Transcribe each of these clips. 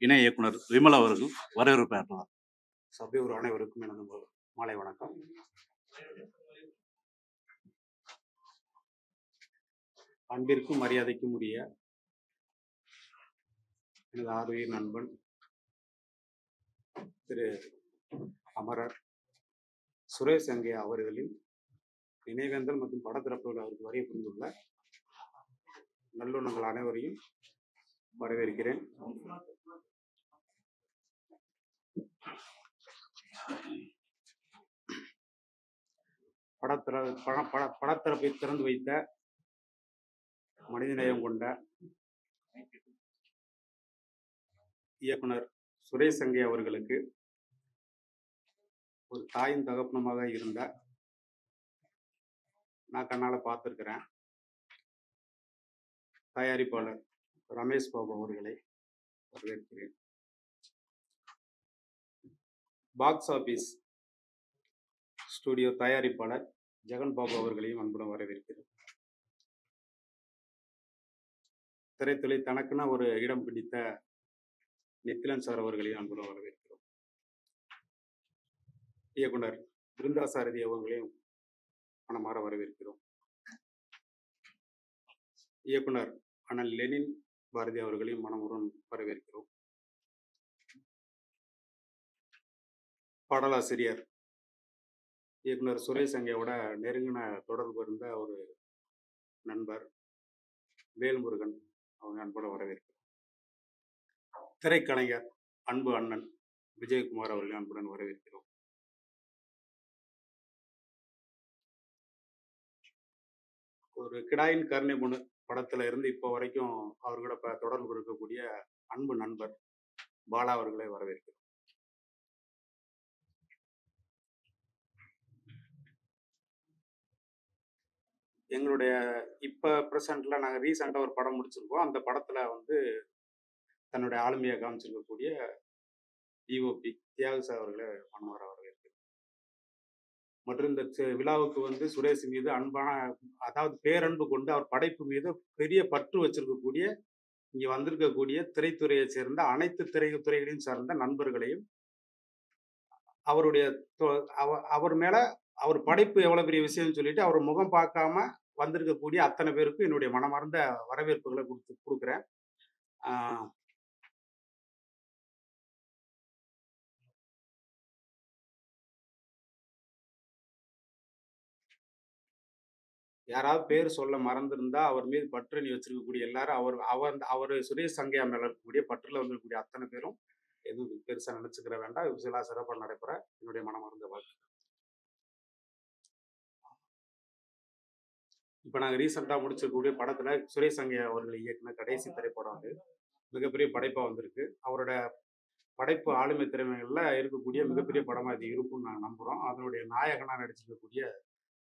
இணை இயக்குனர் விமல் அவர்கள் வரவேற்பார்கள். சபையோர் அனைவருக்கும் எனது மாலை வணக்கம். அன்பிற்கும் மரியாதைக்கும் உரிய எனது ஆர்வீர் நண்பன் திரு அமரர் சுரேஷ் அங்கையா அவர்களின் நினைவேந்தல் மற்றும் படத்திறப்பு அவருக்கு வரைய புரிந்துள்ள நல்லுணங்கள் அனைவரையும் வரவேற்கிறேன். படத்திறப்பை திறந்து வைத்த மனிதநேயம் கொண்ட இயக்குனர் சுரேஷ் அங்கையா அவர்களுக்கு ஒரு தாயும் தகப்பனமாக இருந்த நான் கண்ணால பார்த்திருக்கிறேன் தயாரிப்பாளர் ரமேஷ் பாபு அவர்களை வரவேற்கிறேன். பாக்ஸ் ஆபீஸ் ஸ்டுடியோ தயாரிப்பாளர் ஜெகன் பாபு அவர்களையும் அன்புடன் வரவேற்கிறேன். திரைத்துறை தனக்குன்னு ஒரு இடம் பிடித்த நித்திலன் சார் அவர்களையும் அன்புடன் வரவேற்கிறோம். இயக்குனர் பிருந்தா சாரதி அவர்களையும் மனமாற வரவேற்கிறோம். இயக்குனர் அண்ணல் லெனின் பாரதி அவர்களையும் மனமுடன் வரவேற்கிறோம். பாடலாசிரியர் இயக்குனர் சுரேஷ் அங்கையோட நெருங்கின தொடர்பு இருந்த ஒரு நண்பர் வேல்முருகன் அவங்க அன்போட வரவேற்கிறோம். திரைக்கலைஞர் அன்பு அண்ணன் விஜயகுமார் அவர்கள் அன்புடன் வரவேற்கிறோம். ஒரு கிடாயின் கருணை முனு படத்துல இருந்து இப்போ வரைக்கும் அவர்களோட தொடர்பு இருக்கக்கூடிய அன்பு நண்பர் பாலா அவர்களை வரவேற்கிறோம். எங்களுடைய இப்போ ப்ரெசண்ட்ல நாங்கள் ரீசெண்டாக ஒரு படம் முடிச்சிருக்கோம். அந்த படத்துல தன்னுடைய ஆளுமையை காமிச்சிருக்கக்கூடிய டிஓபி தியாகு சார் அவர்களை மனமாற வரவேற்கிறோம். மற்றும் இந்த விழாவுக்கு சுரேஷ் மீது அன்பான, அதாவது பேரன்பு கொண்டு அவர் படைப்பு மீது பெரிய பற்று வச்சிருக்கக்கூடிய இங்கே வந்திருக்கக்கூடிய திரைத்துறையை சேர்ந்த அனைத்து திரைத்துறைகளையும் சார்ந்த நண்பர்களையும் அவருடைய அவர் மேல அவர் படைப்பு எவ்வளவு பெரிய விஷயம்னு சொல்லிட்டு அவர் முகம் பார்க்காம வந்திருக்கக்கூடிய அத்தனை பேருக்கும் என்னுடைய மனமார்ந்த வரவேற்புகளை கொடுக்குறேன். யாராவது பேர் சொல்ல மறந்திருந்தா அவர் மீது பற்று நீ வச்சிருக்கக்கூடிய எல்லாரும் அவர் சுரேஷ் அங்கையா மேல இருக்கக்கூடிய பற்றுல வந்திருக்கக்கூடிய அத்தனை பேரும் எதுவும் பெருசா நினைச்சுக்கிற வேண்டாம். விழா சிறப்பாக நடைபெற என்னுடைய மனமார்ந்த வாழ்க்கை. இப்போ நாங்கள் ரீசெண்டாக முடிச்சிருக்கக்கூடிய படத்துல சுரேஷ் அங்கையா அவர்கள் இயக்குன கடைசி திரைப்படம் மிகப்பெரிய படைப்பா வந்திருக்கு. அவரோட படைப்பு ஆளுமை திறமைகள்ல இருக்கக்கூடிய மிகப்பெரிய படமா இது இருக்கும்னு நான் நம்புறோம். அதனுடைய நாயகனா நடிச்சிருக்கக்கூடிய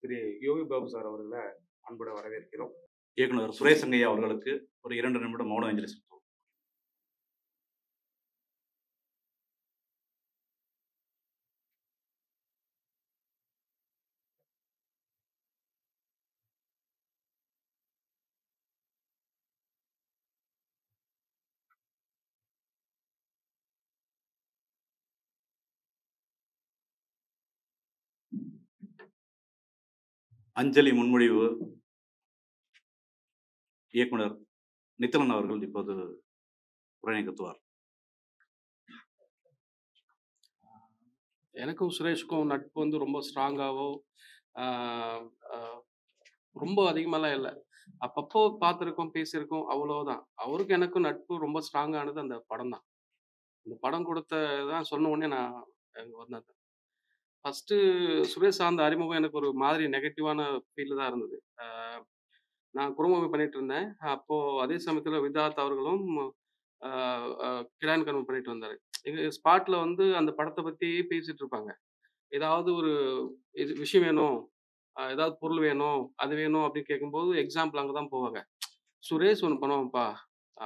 திரு யோகி பாபு சார் அவர்களை அன்புட வரவேற்கிறோம். இயக்குனர் சுரேஷ் அங்கையா அவர்களுக்கு ஒரு 2 நிமிடம் மௌன அஞ்சலி செலுத்துவோம். அஞ்சலி முன்மொழிவு இயக்குனர் நித்திலன் அவர்கள் இப்போது உரை நிகழ்த்துவார். எனக்கும் சுரேஷுக்கும் நட்பு ரொம்ப ஸ்ட்ராங்காவோ ரொம்ப அதிகமாலாம் இல்லை. அப்பப்போ பார்த்துருக்கோம், பேசியிருக்கோம், அவ்வளோதான். அவருக்கு எனக்கும் நட்பு ரொம்ப ஸ்ட்ராங்கானது அந்த படம் தான். அந்த படம் கொடுத்ததான் சொன்ன உடனே நான் வந்தேன். ஃபர்ஸ்ட்டு சுரேஷ் சார்ந்த அறிமுகம் எனக்கு ஒரு மாதிரி நெகட்டிவான ஃபீல் தான் இருந்தது. நான் குடும்பமே பண்ணிட்டு இருந்தேன். அப்போ அதே சமயத்தில் விதார்த் அவர்களும் கிடான் கர்மம் பண்ணிட்டு வந்தாரு. எங்க ஸ்பாட்ல அந்த படத்தை பத்தி பேசிட்டு இருப்பாங்க. ஏதாவது ஒரு விஷயம் வேணும், ஏதாவது பொருள் வேணும், அது வேணும் அப்படின்னு கேட்கும்போது எக்ஸாம்பிள் அங்கதான் போவாங்க. சுரேஷ் ஒன்று பண்ணுவான்ப்பா,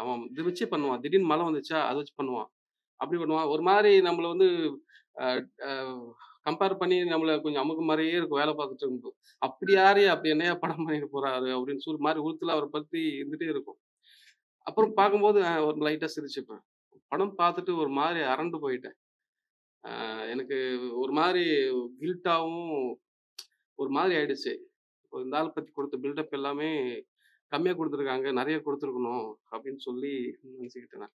அவன் இது வச்சு பண்ணுவான், திடீர்னு மழை வந்துச்சா அதை வச்சு பண்ணுவான், அப்படி பண்ணுவான். ஒரு மாதிரி நம்மளை கம்பேர் பண்ணி நம்மளை கொஞ்சம் அமுக்கு மாதிரியே இருக்கும் வேலை பார்த்துட்டு இருக்கும். அப்படி யாரே அப்படி என்னையா படம் பண்ணிட்டு போறாரு அப்படின்னு சொல்லி மாதிரி உறுத்துல அவரை பத்தி இருந்துட்டே இருக்கும். அப்புறம் பார்க்கும்போது ஒரு லைட்டா சிரிச்சுப்பேன். படம் பார்த்துட்டு ஒரு மாதிரி அரண்டு போயிட்டேன். எனக்கு ஒரு மாதிரி கில்ட்டாவும் ஒரு மாதிரி ஆயிடுச்சு. இந்த ஆள் பத்தி கொடுத்த பில்டப் எல்லாமே கம்மியா குடுத்துருக்காங்க. நெறைய குடுத்துருக்கணும் அப்படின்னு சொல்லி நினைச்சுக்கிட்டேன் நான்.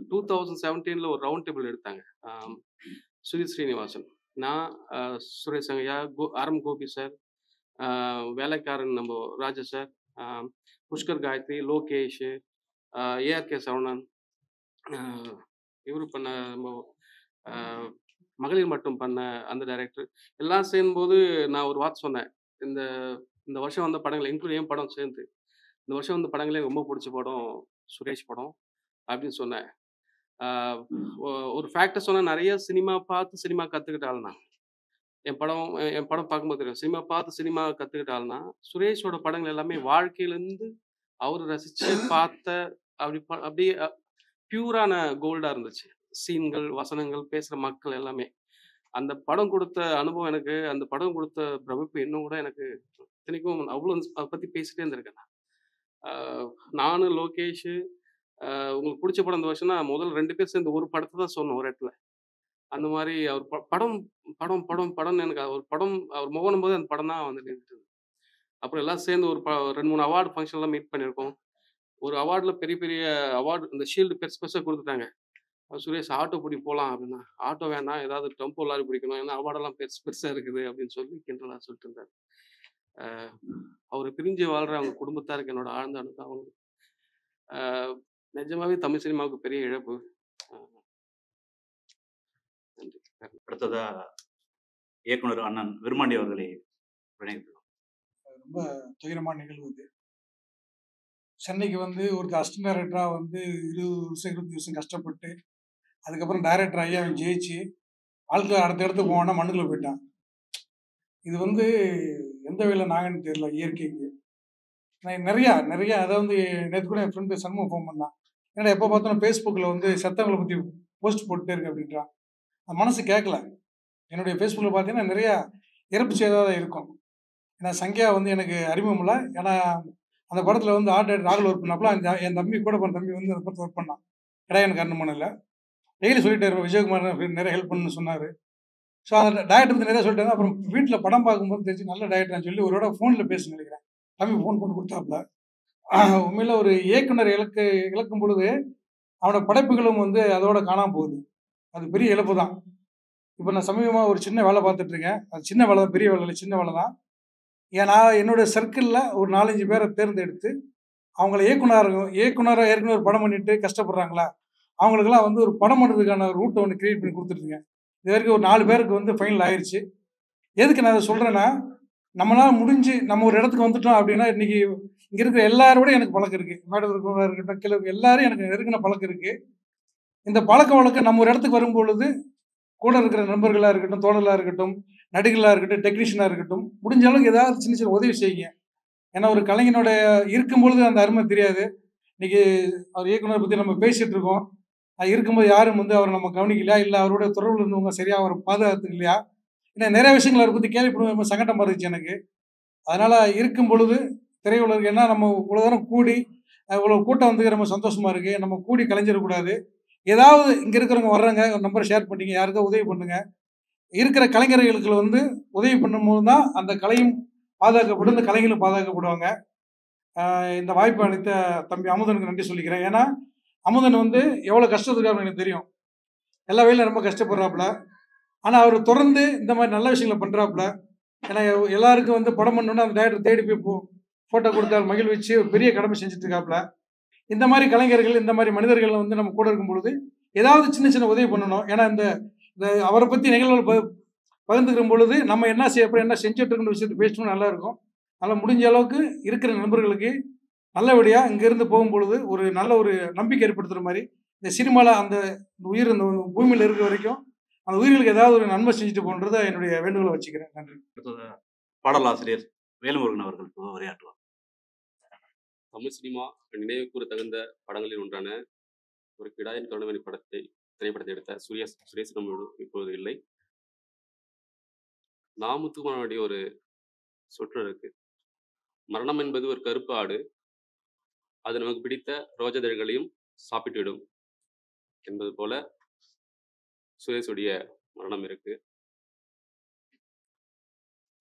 2017ல ஒரு ரவுண்ட் டேபிள் எடுத்தாங்க. சுதீப் ஸ்ரீனிவாசன், நான், சுரேஷ் சங்கையா, ஆர்.எம். கோபி சார், அ வேலைக்காரன் நம்ப ராஜா சார், அ புஷ்கர் காயத்ரி, லோகேஷ், ஏஆர்.கே. சரவணன், அ இவரு பண்ண நம்ப அ மகளிர் மட்டும் பண்ண அந்த டைரக்டர் எல்லாம் சேரும்போது நான் ஒரு வார்த்தை சொன்னேன். இந்த இந்த வருஷம் வந்த படங்கள் இன்க்ளூட் என் படம் சேர்ந்து, இந்த வருஷம் வந்த படங்களே ரொம்ப புடிச்ச படம் சுரேஷ் படம் அப்படின்னு சொன்னேன். ஆ ஒரு ஃபேக்ட்ட சொன்னா நெறைய சினிமா பார்த்து சினிமா கத்துக்கிட்ட ஆள் நான். என் படம் பார்க்கும்போது தெரியும். சினிமா பார்த்து சினிமா கத்துக்கிட்ட ஆள்னா, சுரேஷோட படங்கள் எல்லாமே வாழ்க்கையிலருந்து அவரு ரசிச்சு பார்த்த அப்படியே பியூரான கோல்டா இருந்துச்சு. சீன்கள், வசனங்கள், பேசுற மக்கள் எல்லாமே. அந்த படம் குடுத்த அனுபவம் எனக்கு, அந்த படம் குடுத்த பிரமிப்பு இன்னும் கூட எனக்கு இத்தனைக்கும் அவ்வளோ அத பத்தி பேசிட்டே இருந்திருக்கேன் நான். ஆ நானு, லோகேஷு, உங்களுக்கு புடிச்ச படம் இந்த வருஷம்னா, முதல் 2 பேர் சேர்ந்து ஒரு படத்த தான் சொன்னோம் ஒரு இடத்துல. அந்த மாரி அவர் படம் படம் படம் படம்ன்னு எனக்கு ஒரு படம் அவர் முகனும்போது அந்த படம் தான் வந்து நின்னுட்டது. அப்புறம் எல்லாம் சேர்ந்து ஒரு 2, 3 அவார்ட் ஃபங்ஷன்லாம் மீட் பண்ணியிருக்கோம். ஒரு அவார்ட்ல பெரிய பெரிய அவார்ட் இந்த ஷீல்டு பெருசு பெருசா குடுத்துட்டாங்க. சுரேஷ் ஆட்டோ புடி போலாம் அப்படின்னா, ஆட்டோ வேணாம் ஏதாவது டெம்போ லாரி பிடிக்கணும். ஏன்னா அவார்டெல்லாம் பெருசு பெருசா இருக்குது அப்படின்னு சொல்லி கிண்டலா சொல்லிட்டு இருந்தாரு. அ அவர பிரிஞ்சு வாழ்ற அவங்க குடும்பத்தாருக்கு என்னோட ஆழ்ந்த அனுதாபங்கள். அ நிஜமாவே தமிழ் சினிமாவுக்கு பெரிய இழப்பு. அ நன்றி. அடுத்ததா இயக்குனர் அண்ணன் விருமாண்டி அவர்களை இணைக்கிறோம். ரொம்ப துயரமான நிகழ்வு இது. சென்னைக்கு வந்து ஒரு அசிஸ்டன்ட் டைரக்டரா வந்து 20 வருஷம் 25 வருஷம் கஷ்டப்பட்டு, அதுக்கப்புறம் டைரக்டர் ஆகி அவன் ஜெயிச்சு, வாழ்க்கையில அடுத்த இடத்துக்கு போவான்னா மண்ணுக்குள்ள போயிட்டான். இது வந்து எந்த வகையில நாங்கன்னு தெரியல இயற்கைக்கு. நான் நிறையா அதாவது நேத்து கூட என் ஃப்ரெண்டு சண்முகம் ஃபோன் பண்ணான். என்னடா எப்போ பார்த்தாலும் Facebookல வந்து செத்தவங்கள பத்தி போஸ்ட் போட்டுட்டே இருக்க அப்படின்றான். அது மனசு கேட்கல. என்னுடைய Facebookல பார்த்தீங்கன்னா நிறையா இறப்பு செய்தியா தான் இருக்கும். ஏன்னா சங்கையா வந்து எனக்கு அறிமுகம் இல்ல. ஏன்னா அந்த படத்துல வந்து ஆர்ட் டைரக்டர் ராகுல் ஒர்க் பண்ணப்பல என் தம்பி கூட பிறந்த தம்பி வந்து அந்த படத்துல ஒர்க் பண்ணான். இடையன் கருணமணில. டெய்லி சொல்லிட்டே இருப்பேன். விஜயகுமார் நிறைய ஹெல்ப் பண்ணணும்னு சொன்னாரு. ஸோ அந்த டைரக்டர் பத்தி நிறைய சொல்லிட்டாங்க. அப்புறம் வீட்ல படம் பார்க்கும்போது தெரிஞ்சு நல்ல டைரக்டர்னு சொல்லி ஒரு தடவ ஃபோன்ல பேச நினைக்கிறேன். தம்பி ஃபோன் போட்டு குடுத்தாப்புல. உண்மையில ஒரு இயக்குனர் இழக்கும் பொழுது, அவனோட படைப்புகளும் வந்து அதோட காணாம போகுது. அது பெரிய இழப்பு தான். இப்ப நான் சமீபமா ஒரு சின்ன வேலை பார்த்துட்டு இருக்கேன். அது சின்ன வேலை தான், பெரிய வேலை இல்ல. சின்ன வேலை தான். ஏன்னா என்னுடைய சர்க்கிள்ல ஒரு 4, 5 பேர தேர்ந்தெடுத்து, அவங்கள இயக்குனரா ஏற்கனவே ஒரு படம் பண்ணிட்டு கஷ்டப்படுறாங்களா, அவங்களுக்கெல்லாம் வந்து ஒரு படம் பண்றதுக்கான ரூட்ட ஒண்ணு கிரியேட் பண்ணி குடுத்துட்டுருக்கேன். இதுவரைக்கும் ஒரு 4 பேருக்கு வந்து ஃபைனல் ஆயிருச்சு. எதுக்கு நான் இத சொல்றேன்னா, நம்மளால முடிஞ்சு நம்ம ஒரு இடத்துக்கு வந்துட்டோம் அப்படின்னா, இன்னைக்கு இங்க இருக்கிற எல்லாரோடையும் எனக்கு பழக்கம் இருக்கு. மேடையில இருக்கிறவங்களா இருக்கட்டும், கீழ எல்லாரும் எனக்கு நெருங்கின பழக்கம் இருக்கு. இந்த பழக்கம் நம்ம ஒரு இடத்துக்கு வரும்பொழுது, கூட இருக்கிற நண்பர்களா இருக்கட்டும், தோழர்களா இருக்கட்டும், நடிகர்களா இருக்கட்டும், டெக்னீஷியனா இருக்கட்டும், முடிஞ்ச அளவுக்கு ஏதாவது சின்ன சின்ன உதவி செய்யுங்க. ஏன்னா ஒரு கலைஞனோட இருக்கும்பொழுது அந்த அருமை தெரியாது. இன்னைக்கு அவர் இயக்குனர் பத்தி நம்ம பேசிட்டு இருக்கோம். இருக்கும்போது யாரும் வந்து அவர நம்ம கவனிக்கலையா, இல்ல அவரோட தொடர்புல இருந்தவங்க சரியா அவர பாதுகாத்துக்கலையா? ஏன்னா நிறைய விஷயங்கள் அவர பத்தி கேள்விப்படும்போது சங்கட்டமா இருந்துச்சு எனக்கு. அதனால இருக்கும் பொழுது திரையுலகம் ஏன்னா நம்ம இவ்வளோ தூரம் கூடி இவ்வளோ கூட்டம் வந்து ரொம்ப சந்தோஷமா இருக்கு. நம்ம கூடி கலைஞ்சிடக்கூடாது. ஏதாவது இங்க இருக்கிறவங்க வர்றாங்க, ஒரு நம்பர் ஷேர் பண்ணீங்க, யாருக்கோ உதவி பண்ணுங்க. இருக்கிற கலைஞர்களுக்கு வந்து உதவி பண்ணும்போது தான் அந்த கலையும் பாதுகாக்கப்படும், இந்த கலைஞர்களும் பாதுகாக்கப்படுவாங்க. இந்த வாய்ப்பு அளித்த தம்பி அமுதனுக்கு நன்றி சொல்லிக்கிறேன். ஏன்னா, அமுதன் வந்து எவ்வளோ கஷ்டத்துக்காரன்னு எனக்கு தெரியும். எல்லா வேலையிலும் ரொம்ப கஷ்டப்படுறாப்புல. ஆனா, அவரு தொடர்ந்து இந்த மாரி நல்ல விஷயங்கள பண்றாப்புல. ஏன்னா, எல்லாருக்கும் வந்து படம் பண்ணணும்னா அந்த டைரக்டர் தேடி போய் ஃபோட்டோ குடுத்து மகிழ்விச்சு ஒரு பெரிய கடமை செஞ்சுட்டு இருக்காப்புல. இந்த மாரி கலைஞர்கள், இந்த மாரி மனிதர்கள் வந்து நம்ம கூட இருக்கும் பொழுது, ஏதாவது சின்ன சின்ன உதவி பண்ணணும். ஏன்னா, இந்த இந்த அவர பத்தி நிகழ்வுகள் பகிர்ந்துக்கிற பொழுது, நம்ம என்ன என்ன செஞ்சுட்டு இருக்கோம்ன்ற விஷயத்த பேசினோம்னா நல்லா இருக்கும். அதனால முடிஞ்ச அளவுக்கு இருக்கிற நண்பர்களுக்கு நல்லபடியா இங்கிருந்து போகும்பொழுது, ஒரு நல்ல ஒரு நம்பிக்கை ஏற்படுத்துற மாரி, இந்த சினிமால அந்த உயிர் இந்த பூமியில இருக்கிற வரைக்கும், அந்த உயிர்களுக்கு ஏதாவது ஒரு நன்மை செஞ்சுட்டு போகணுன்றத என்னுடைய வேண்டுகோளா வச்சுக்கிறேன். நன்றி. அடுத்ததா பாடலாசிரியர் வேல்முருகன் அவர்கள் உரையாற்றுவார். தமிழ் சினிமா நினைவு கூற தகுந்த படங்களில் ஒன்றான ஒரு கிடாயின் கருணமணி திரைப்படத்தை எடுத்த சுரேஷ் நம்மளோடு இப்போது இல்லை. நாமுத்துக்குமாரனுடைய ஒரு சொற்றொடர் இருக்கு. மரணம் என்பது ஒரு கருப்பு ஆடு. அது நமக்கு பிடித்த ரோஜதழ்களையும் சாப்பிட்டுவிடும். என்பது போல சுரேஷுடைய மரணம் இருக்கு.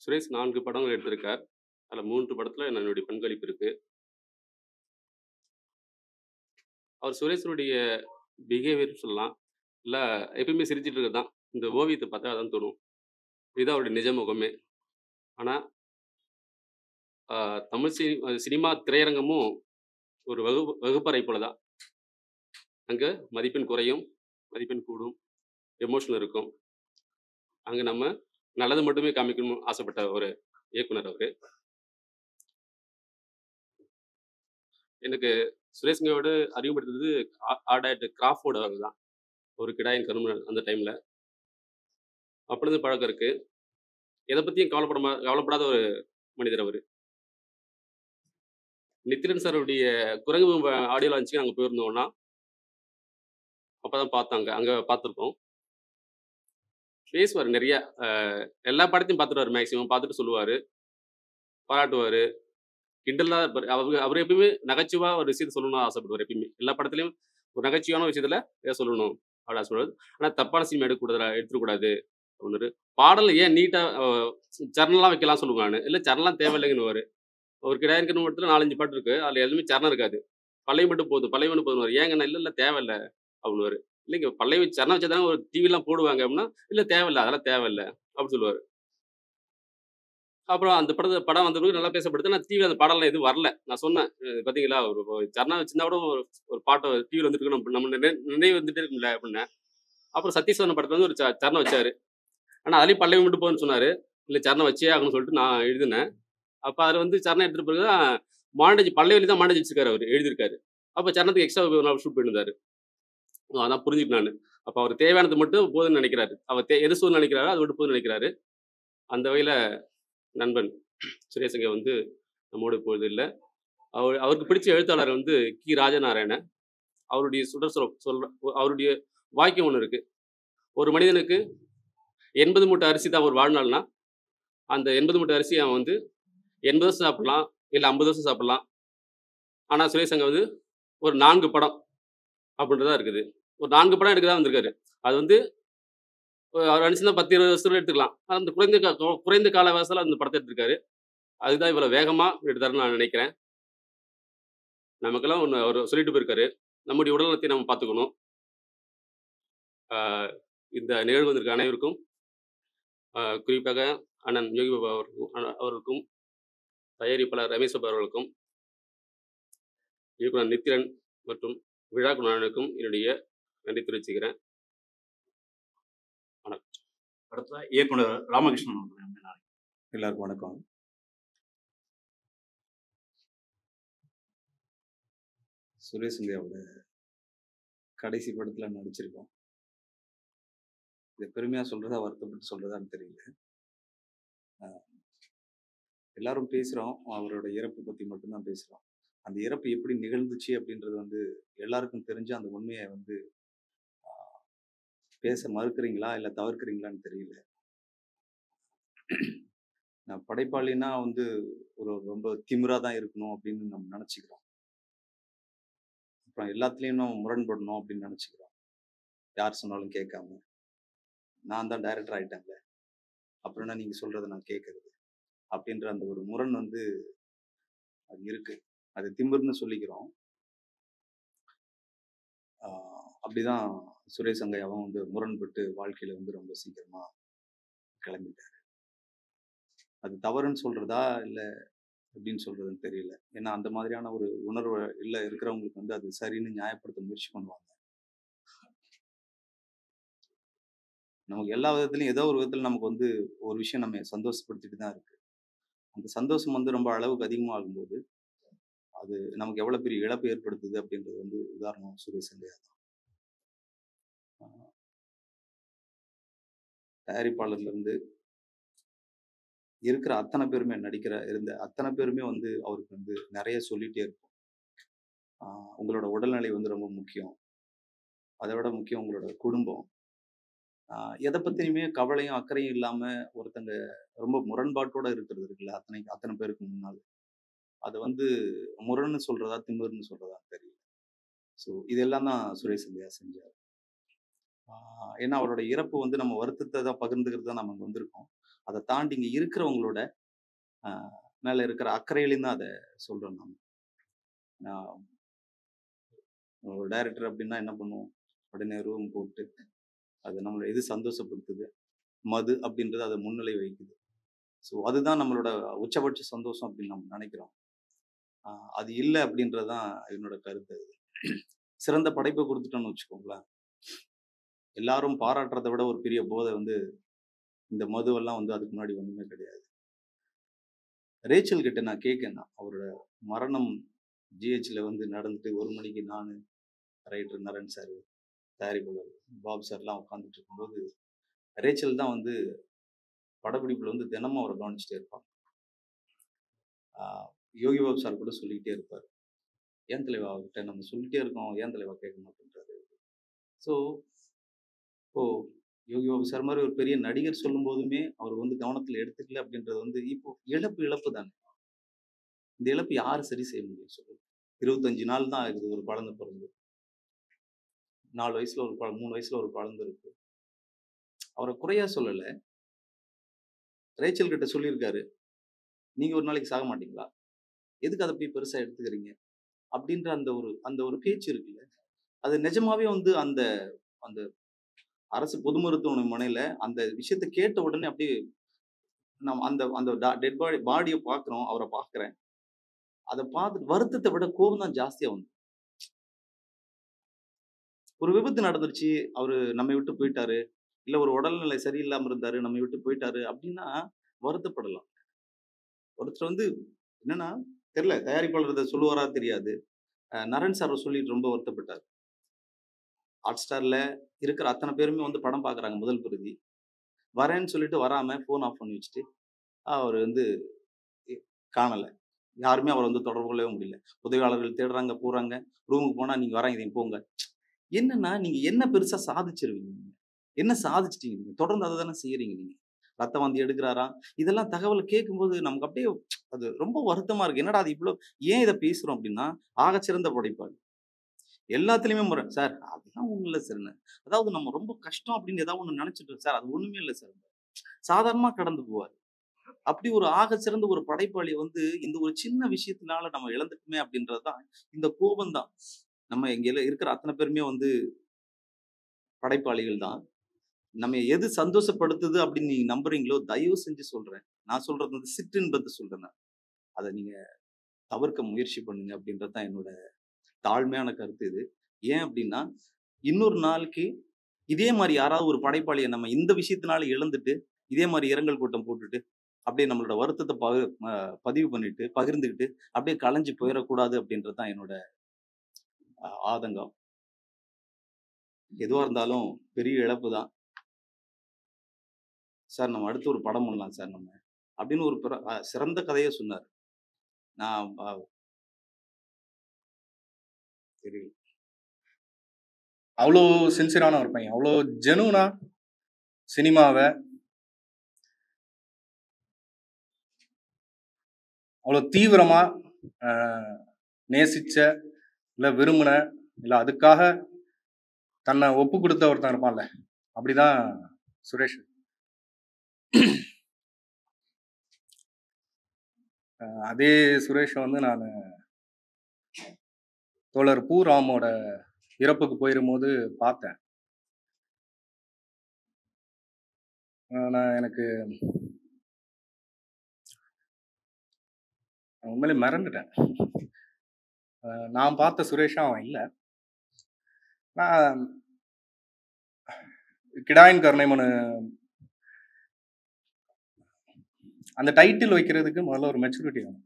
சுரேஷ் 4 படங்கள் எடுத்திருக்கார். அதில் 3 படத்தில் என்னுடைய பங்களிப்பு இருக்கு. அவர் சுரேஷனுடைய பிஹேவியர் சொல்லலாம், இல்லை எப்பயுமே சிரிச்சிட்டு இருக்கிறது தான். இந்த ஓவியத்தை பார்த்தா அதான் தோணும், இதுதான் அவருடைய நிஜ முகமே. ஆனால் தமிழ் சினிமா திரையரங்கமும் ஒரு வகுப்பறை போல தான். அங்கே மதிப்பெண் குறையும், மதிப்பெண் கூடும், எமோஷனல் இருக்கும். அங்கே நம்ம நல்லது மட்டுமே காமிக்கணும்னு ஆசைப்பட்ட ஒரு இயக்குனர் அவர். எனக்கு சுரேஷ்கோடு அறிமுகப்படுத்துறது ஆர்ட் கிராஃபோட தான், ஒரு கிடாயின் கருமன் அந்த டைமில். அப்பொழுது பழக்கம் இருக்கு. எதை பற்றியும் கவலைப்படாத ஒரு மனிதர் அவர். நித்திரன் சாருடைய குரங்கு ஆடியோ லான்ச்சுக்கு அங்கே போயிருந்தோம்னா அப்போ தான் பார்த்தாங்க, அங்கே பார்த்துருக்கோம். பேசுவார் நிறையா, எல்லா படத்தையும் பார்த்துருவார், மேக்ஸிமம் பார்த்துட்டு சொல்லுவார், பாராட்டுவார், கிண்டலாக இருப்பார். அவர் எப்பயுமே நகைச்சுவாக ஒரு விஷயத்தை சொல்லணும்னு ஆசைப்படுவார். எப்பயுமே எல்லா படத்துலையும் ஒரு நகைச்சுவான விஷயத்தில் ஏன் சொல்லணும் அப்படின்னு ஆசைப்படுவார். ஆனால் தப்பான சினிமா எடுத்துக்கூடாது ஒன்று. பாடல் ஏன் நீட்டாக சரணம்லாம் வைக்கலாம் சொல்லுவாங்க, இல்லை சரணம்லாம் தேவையில்லைங்கன்னு. ஒரு கிடாயிருக்குன்னு மட்டும் 4-5 பாட்டு இருக்குது, அதில் எதுவுமே சரணம் இருக்காது, பழைய மட்டும் போதும். ஏங்கண்ணா இல்லை தேவையில்லை அப்படின்னு. இல்லைங்க, பழைய சரணம் வச்சா தானே ஒரு டிவிலாம் போடுவாங்க அப்படின்னா, இல்லை தேவையில்லை, அதெல்லாம் தேவையில்லை அப்படின்னு சொல்லுவார். அப்புறம் அந்த படம் வந்த பிறகு நல்லா பேசப்படுது. நான் டிவியில் அந்த பாடலாம் எதுவும் வரல. நான் சொன்னேன், பார்த்தீங்களா ஒரு சரணம் வச்சிருந்தா கூட ஒரு பாட்டை டிவியில் வந்துட்டு நம்ம நினைவு வந்துட்டே இருக்குல்ல அப்படின்னேன். அப்புறம் சதீஷ்வரன் படத்தில் வந்து ஒரு சரணம் வச்சாரு. ஆனால் அதுலேயும் பல்லவி மட்டும் போகுதுன்னு சொன்னார். இல்லை சரணம் வச்சே ஆகணும்னு சொல்லிட்டு நான் எழுதினேன். அப்போ அதில் வந்து சரணம் எடுத்துகிட்டு பிறகு தான் மாண்டேஜ், பல்லவியில் தான் மாண்டேஜ் வச்சிருக்காரு, அவர் எழுதியிருக்காரு. அப்போ சரணத்துக்கு எக்ஸ்ட்ரா ஒரு நாள் ஷூட் பண்ணியிருந்தாரு. அதான் புரிஞ்சுட்டு நான். அப்போ அவர் தேவையானது மட்டும் போதுன்னு நினைக்கிறாரு, அவர் எது சூழ்நிலை நினைக்கிறாரோ அது மட்டும் போதுன்னு நினைக்கிறாரு. அந்த வகையில் நண்பன் சுரேஷங்க வந்து நம்மோடு இப்பொழுது இல்லை. அவருக்கு பிடிச்ச எழுத்தாளர் வந்து கி ராஜநாராயணன். அவருடைய அவருடைய வாக்கியம் ஒன்று இருக்கு, ஒரு மனிதனுக்கு 80 மூட்டை அரிசி தான் ஒரு வாழ்நாள்னா, அந்த 80 மூட்டை அரிசி அவன் வந்து 80 வருஷம் சாப்பிடலாம், இல்லை 50 வருஷம் சாப்பிடலாம். ஆனால் சுரேஷங்க வந்து ஒரு 4 படம் அப்படின்றதா இருக்குது. ஒரு 4 படம் எடுக்க தான் வந்திருக்காரு. அது வந்து அவர் நினச்சிருந்தா 10-20 வருஷத்துல எடுத்துக்கலாம். அந்த குறைந்த கால வாசல அந்த படத்தை எடுத்திருக்காரு. அதுதான் இவ்வளோ வேகமாக எடுத்தாருன்னு நான் நினைக்கிறேன். நமக்கெல்லாம் ஒன்று அவர் சொல்லிட்டு போயிருக்காரு, நம்முடைய உடல்நலத்தை நம்ம பார்த்துக்கணும். இந்த நிகழ்வு வந்திருக்க அனைவருக்கும், குறிப்பாக அண்ணன் யோகி பாபா அவர்களுக்கும், தயாரிப்பாளர் ரமேஷ் பாபா அவர்களுக்கும், இயக்குனர் நித்திரன் மற்றும் விழா குணானுக்கும் என்னுடைய நன்றி தெரிவிச்சுக்கிறேன். வணக்கம். அடுத்த இயக்குனர் ராமகிருஷ்ணன் அவர்கள். எல்லாருக்கும் வணக்கம். சுரேஷ் இந்தியாவோட கடைசி படத்தில் நடிச்சிருக்கோம். இதை பெருமையாக சொல்கிறதா வருத்தப்பட்டு சொல்கிறதான்னு தெரியல. எல்லாரும் பேசுகிறோம், அவரோட இறப்பு பற்றி மட்டும்தான் பேசுகிறோம். அந்த இறப்பு எப்படி நிகழ்ந்துச்சு அப்படின்றது வந்து எல்லாருக்கும் தெரிஞ்ச அந்த உண்மையை வந்து பேச மறுக்கிறீங்களா இல்லை தவிர்க்கிறீங்களான்னு தெரியல. நான் படைப்பாளினா வந்து ரொம்ப திமிராக தான் இருக்கணும் அப்படின்னு நம்ம நினச்சிக்கிறோம். அப்புறம் எல்லாத்துலேயும் நம்ம முரண்படணும் அப்படின்னு நினச்சிக்கிறோம். யார் சொன்னாலும் கேட்காம, நான் தான் டைரக்டர் ஆகிட்டேன்ல, அப்புறம்னா நீங்கள் சொல்கிறத நான் கேட்குறது அப்படின்ற அந்த ஒரு முரண் வந்து அது இருக்குது. அது திமிர்னு சொல்லிக்கிறோம். அப்படிதான் சுரேஷ் அங்கையாவும் வந்து முரண்பட்டு வாழ்க்கையில் வந்து ரொம்ப சீக்கிரமாக கிளம்பிட்டார். அது தவறுன்னு சொல்கிறதா இல்லை அப்படின்னு சொல்கிறதுன்னு தெரியல. ஏன்னா அந்த மாதிரியான ஒரு உணர்வு இல்லை இருக்கிறவங்களுக்கு வந்து அது சரின்னு நியாயப்படுத்த முயற்சி பண்ணுவாங்க. நமக்கு எல்லா விதத்துலையும் ஏதோ ஒரு விதத்தில் நமக்கு வந்து ஒரு விஷயம் நம்ம சந்தோஷப்படுத்திட்டு தான் இருக்குது. அந்த சந்தோஷம் வந்து ரொம்ப அளவுக்கு அதிகமாகும்போது அது நமக்கு எவ்வளோ பெரிய இழப்பு ஏற்படுத்துது அப்படின்றது வந்து உதாரணம் சுரேஷ் அங்கையா தான். தயாரிப்பாளர்லேருந்து இருக்கிற அத்தனை பேருமே, இருந்த அத்தனை பேருமே வந்து அவருக்கு வந்து நிறைய சொல்லிகிட்டே இருக்கும். உங்களோட உடல்நிலை வந்து ரொம்ப முக்கியம், அதை விட முக்கியம் உங்களோட குடும்பம். எதை பற்றியுமே கவலையும் அக்கறையும் இல்லாமல் ஒருத்தங்க ரொம்ப முரண்பாட்டோடு இருக்கிறது இருக்குல்ல, அத்தனை பேருக்கு முன்னால், அதை வந்து முரண்னு சொல்கிறதா திமிர்னு சொல்கிறதா தெரியல. ஸோ இதெல்லாம் தான் சுரேஷ் அங்கையா செஞ்சார். ஏன்னா அவரோட இறப்பு வந்து நம்ம வருத்தத்தை தான் பகிர்ந்துக்கிறது தான் நம்ம இங்க வந்திருக்கோம். அதை தாண்டி இங்க இருக்கிறவங்களோட மேல இருக்கிற அக்கறையிலையும் தான் அதை சொல்றோம் நாம. நான் ஒரு டைரக்டர் அப்படின்னா என்ன பண்ணுவோம்? உடனே ரூம் போட்டு அது நம்மளை எது சந்தோஷப்படுத்துது, மது அப்படின்றது அதை முன்னிலை வைக்குது. ஸோ அதுதான் நம்மளோட உச்சபட்ச சந்தோஷம் அப்படின்னு நம்ம நினைக்கிறோம். அது இல்லை அப்படின்றது தான் என்னோட கருத்து. சிறந்த படைப்பை கொடுத்துட்டோம்னு வச்சுக்கோங்களேன், எல்லாரும் பாராட்டுறதை விட ஒரு பெரிய போதை வந்து இந்த மதுவெல்லாம் வந்து அதுக்கு முன்னாடி ஒன்றுமே கிடையாது. ரேச்சல் கிட்ட நான் கேட்கேன், அவரோட மரணம் ஜிஹெச்ல வந்து நடந்துட்டு 1 மணிக்கு நான் ரைட்டர் நரன் சார், தயாரிப்பாளர் பாப் சார்லாம் உட்காந்துட்டு இருக்கும்போது ரேச்சல் தான் வந்து படப்பிடிப்புல வந்து தினமும் அவரை கவனிச்சுட்டே இருப்பாங்க. யோகி பாபு சார் கூட சொல்லிக்கிட்டே இருப்பார், ஏன் தலைவா அவர்கிட்ட நம்ம சொல்லிட்டே இருக்கோம், ஏன் தலைவா கேட்க மாட்டேன்றாரு. ஸோ இப்போ யோகி பாபு சார் மாதிரி ஒரு பெரிய நடிகர் சொல்லும் போதுமே அவர் வந்து கவனத்தில் எடுத்துக்கல அப்படின்றது வந்து இப்போ இழப்பு தானே. இந்த இழப்பு யாரு சரி செய்ய முடியும் சொல்லுங்க? 25 நாள் தான் ஆகுது ஒரு குழந்தை பிறந்து, 4 வயசுல ஒரு 3 வயசுல ஒரு குழந்தை இருக்கு. அவரை குறையா சொல்லல, ரேச்சல் கிட்ட சொல்லியிருக்காரு, நீங்க ஒரு நாளைக்கு சாக மாட்டீங்களா, எதுக்கு அதை போய் பெருசா எடுத்துக்கிறீங்க அப்படின்ற அந்த ஒரு பேச்சு இருக்குல்ல, அது நிஜமாவே வந்து அந்த அந்த அரசு பொது மருத்துவமனையில அந்த விஷயத்தை கேட்ட உடனே அப்படியே நம்ம அந்த டெட் பாடியை பார்க்குறோம், அவரை பார்க்குறேன், அதை பார்த்துட்டு வருத்தத்தை விட கோபம் தான் ஜாஸ்தியா வந்து. ஒரு விபத்து நடந்துருச்சு, அவரு நம்மை விட்டு போயிட்டாரு, இல்ல ஒரு உடல்நிலை சரியில்லாம இருந்தாரு, நம்மை விட்டு போயிட்டாரு அப்படின்னா வருத்தப்படலாம். ஒருத்தர் வந்து என்னன்னா தெரியல, தயாரிப்பாளர் இதை சொல்லுவாரா தெரியாது, நரன் சார் சொல்லிட்டு ரொம்ப வருத்தப்பட்டார். ஹாட் ஸ்டார்ல இருக்கிற அத்தனை பேருமே வந்து படம் பார்க்குறாங்க, முதல் பிரதி வரேன்னு சொல்லிட்டு வராம ஃபோன் ஆஃப் பண்ணி வச்சுட்டு அவர் வந்து காணலை, யாருமே அவர் வந்து தொடர்பு கொள்ளவே முடியல. உதவியாளர்கள் தேடுறாங்க, போறாங்க, ரூமுக்கு போனா நீங்க வராங்க இதையும் போங்க. என்னன்னா நீங்க என்ன பெருசா சாதிச்சிருவீங்க, என்ன சாதிச்சிட்டீங்க, நீங்க தொடர்ந்து அதை தானே செய்யறீங்க. நீங்க ரத்த வாந்தி எடுக்கிறாராம், இதெல்லாம் தகவல் கேட்கும்போது நமக்கு அப்படியே அது ரொம்ப வருத்தமா இருக்கு. என்னடா அது இவ்வளவு ஏன் இதை பேசுறோம் அப்படின்னா, ஆகச்சிறந்த படைப்பாளி எல்லாத்துலயுமே முறை சார், அதெல்லாம் ஒண்ணும் இல்லை சார், அதாவது நம்ம ரொம்ப கஷ்டம் அப்படின்னு ஏதாவது ஒண்ணு நினைச்சிட்டு சார், அது ஒண்ணுமே இல்லை சார், சாதாரணமா கடந்து போவார். அப்படி ஒரு ஆக சிறந்த ஒரு படைப்பாளி வந்து இந்த ஒரு சின்ன விஷயத்தினால நம்ம இழந்துட்டுமே அப்படின்றதுதான் இந்த கோபம் தான். நம்ம இங்க இருக்கிற அத்தனை பேருமே வந்து படைப்பாளிகள் தான். நம்ம எது சந்தோஷப்படுத்துது அப்படின்னு நீங்க நம்புறீங்களோ தயவு செஞ்சு சொல்றேன், நான் சொல்றது வந்து சிற்றின்பத்தை சொல்றேன், அதை நீங்க தவிர்க்க முயற்சி பண்ணுங்க அப்படின்றதுதான் என்னோட தாழ்மையான கருத்து. இது ஏன் அப்படின்னா, இன்னொரு நாளைக்கு இதே மாதிரி யாராவது ஒரு படைப்பாளியை நம்ம இந்த விஷயத்தினால இழந்துட்டு இதே மாதிரி இரங்கல் கூட்டம் போட்டுட்டு அப்படியே நம்மளோட வருத்தத்தை பதிவு பண்ணிட்டு பகிர்ந்துக்கிட்டு அப்படியே கலைஞ்சு போயிடக்கூடாது அப்படின்றது தான் என்னோட ஆதங்கம். எதுவா இருந்தாலும் பெரிய இழப்பு தான் சார், நம்ம அடுத்து ஒரு படம் பண்ணலாம் சார் நம்ம அப்படின்னு ஒரு சிறந்த கதையை சொன்னார். நான் தெரியல, அவ்வளோ சின்சியரான ஒரு பையன், அவ்வளோ ஜெனுவனா சினிமாவை அவ்வளோ தீவிரமா நேசிச்ச, இல்லை விரும்பின, இல்லை அதுக்காக தன்னை ஒப்பு கொடுத்த ஒருத்தன் இருப்பான்ல, அப்படிதான் சுரேஷ். அதே சுரேஷ் வந்து நான் தோழர் பூ ராமோட இறப்புக்கு போயிருக்கும்போது பார்த்தேன். நான் எனக்கு உண்மையிலே மறந்துட்டேன், நான் பார்த்த சுரேஷா அவன் இல்லை. நான் கிடாயின் கருணைமனு அந்த டைட்டில் வைக்கிறதுக்கு முதல்ல ஒரு மெச்சூரிட்டி வேணும்.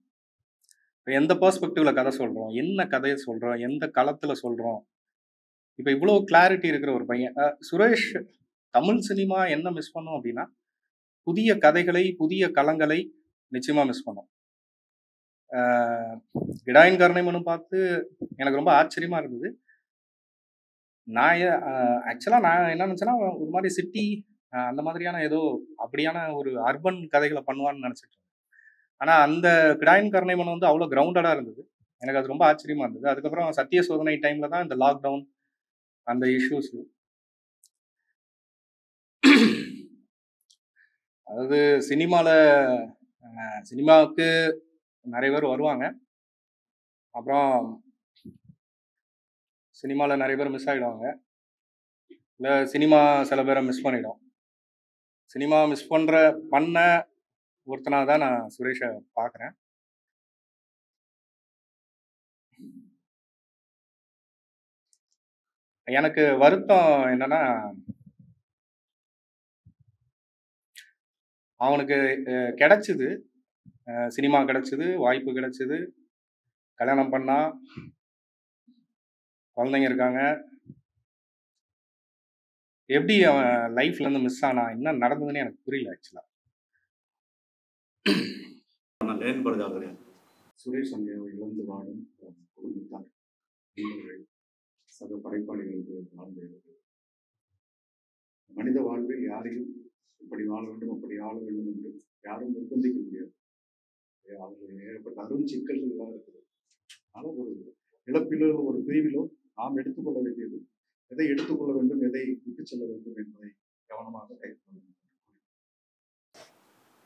இப்போ எந்த பெர்ஸ்பெக்டிவ்ல கதை சொல்றோம், என்ன கதையை சொல்றோம், எந்த களத்துல சொல்றோம், இப்போ இவ்வளோ கிளாரிட்டி இருக்கிற ஒரு பையன் சுரேஷ். தமிழ் சினிமா என்ன மிஸ் பண்ணும் அப்படின்னா, புதிய கதைகளை, புதிய களங்களை நிச்சயமா மிஸ் பண்ணும். கிடாயின் கருணைமனு பார்த்து எனக்கு ரொம்ப ஆச்சரியமா இருந்தது. நான் ஆக்சுவலாக நான் என்ன நினச்சேன்னா, ஒரு மாதிரி சிட்டி அந்த மாதிரியான ஏதோ அப்படியான ஒரு அர்பன் கதைகளை பண்ணுவான்னு நினச்சிட்டு இருந்தேன். ஆனால் அந்த கிடாயின் கருணைமனு வந்து அவ்வளோ கிரவுண்டடாக இருந்தது. எனக்கு அது ரொம்ப ஆச்சரியமா இருந்தது. அதுக்கப்புறம் சத்திய சோதனை டைமில் தான் இந்த லாக்டவுன் அந்த இஷ்யூஸ் அதாவது சினிமாவுக்கு நிறைய பேர் வருவாங்க. அப்புறம் சினிமாவில் நிறைய பேர் மிஸ் ஆகிடுவாங்க. இல்லை சினிமா சில பேரை மிஸ் பண்ணிடும். சினிமா மிஸ் பண்ண ஒருத்தனாக தான் நான் சுரேஷை பார்க்குறேன். எனக்கு வருத்தம் என்னன்னா, அவனுக்கு கிடைச்சிது, சினிமா கிடைச்சிது, வாய்ப்பு கிடைச்சிது, கல்யாணம் பண்ணா, குழந்தைங்க இருக்காங்க. எப்படி அவன் லைஃப்லேருந்து மிஸ் ஆனா, என்ன நடந்ததுன்னு எனக்கு புரியல ஆக்சுவலாக. சுரேஷ் சங்கையாவை இழந்து வாடும் குடும்பத்தார், நண்பர்கள், சக படைப்பாளிகளுக்கு வாழ்ந்தவர்கள். மனித வாழ்வில் யாரையும் இப்படி வாழ வேண்டும் அப்படி ஆள வேண்டும் என்று யாரும் நிர்பந்திக்க முடியாது. அதில் ஏற்பட்ட அரும் சிக்கல்கள்லாம் இருக்குது. ஆனால் ஒரு இழப்பிலோ ஒரு பிரிவிலோ நாம் எடுத்துக்கொள்ள வேண்டியது எதை எடுத்துக்கொள்ள வேண்டும், எதை விட்டு செல்ல வேண்டும் என்பதை கவனமாக கைக்கொள்ள வேண்டும்.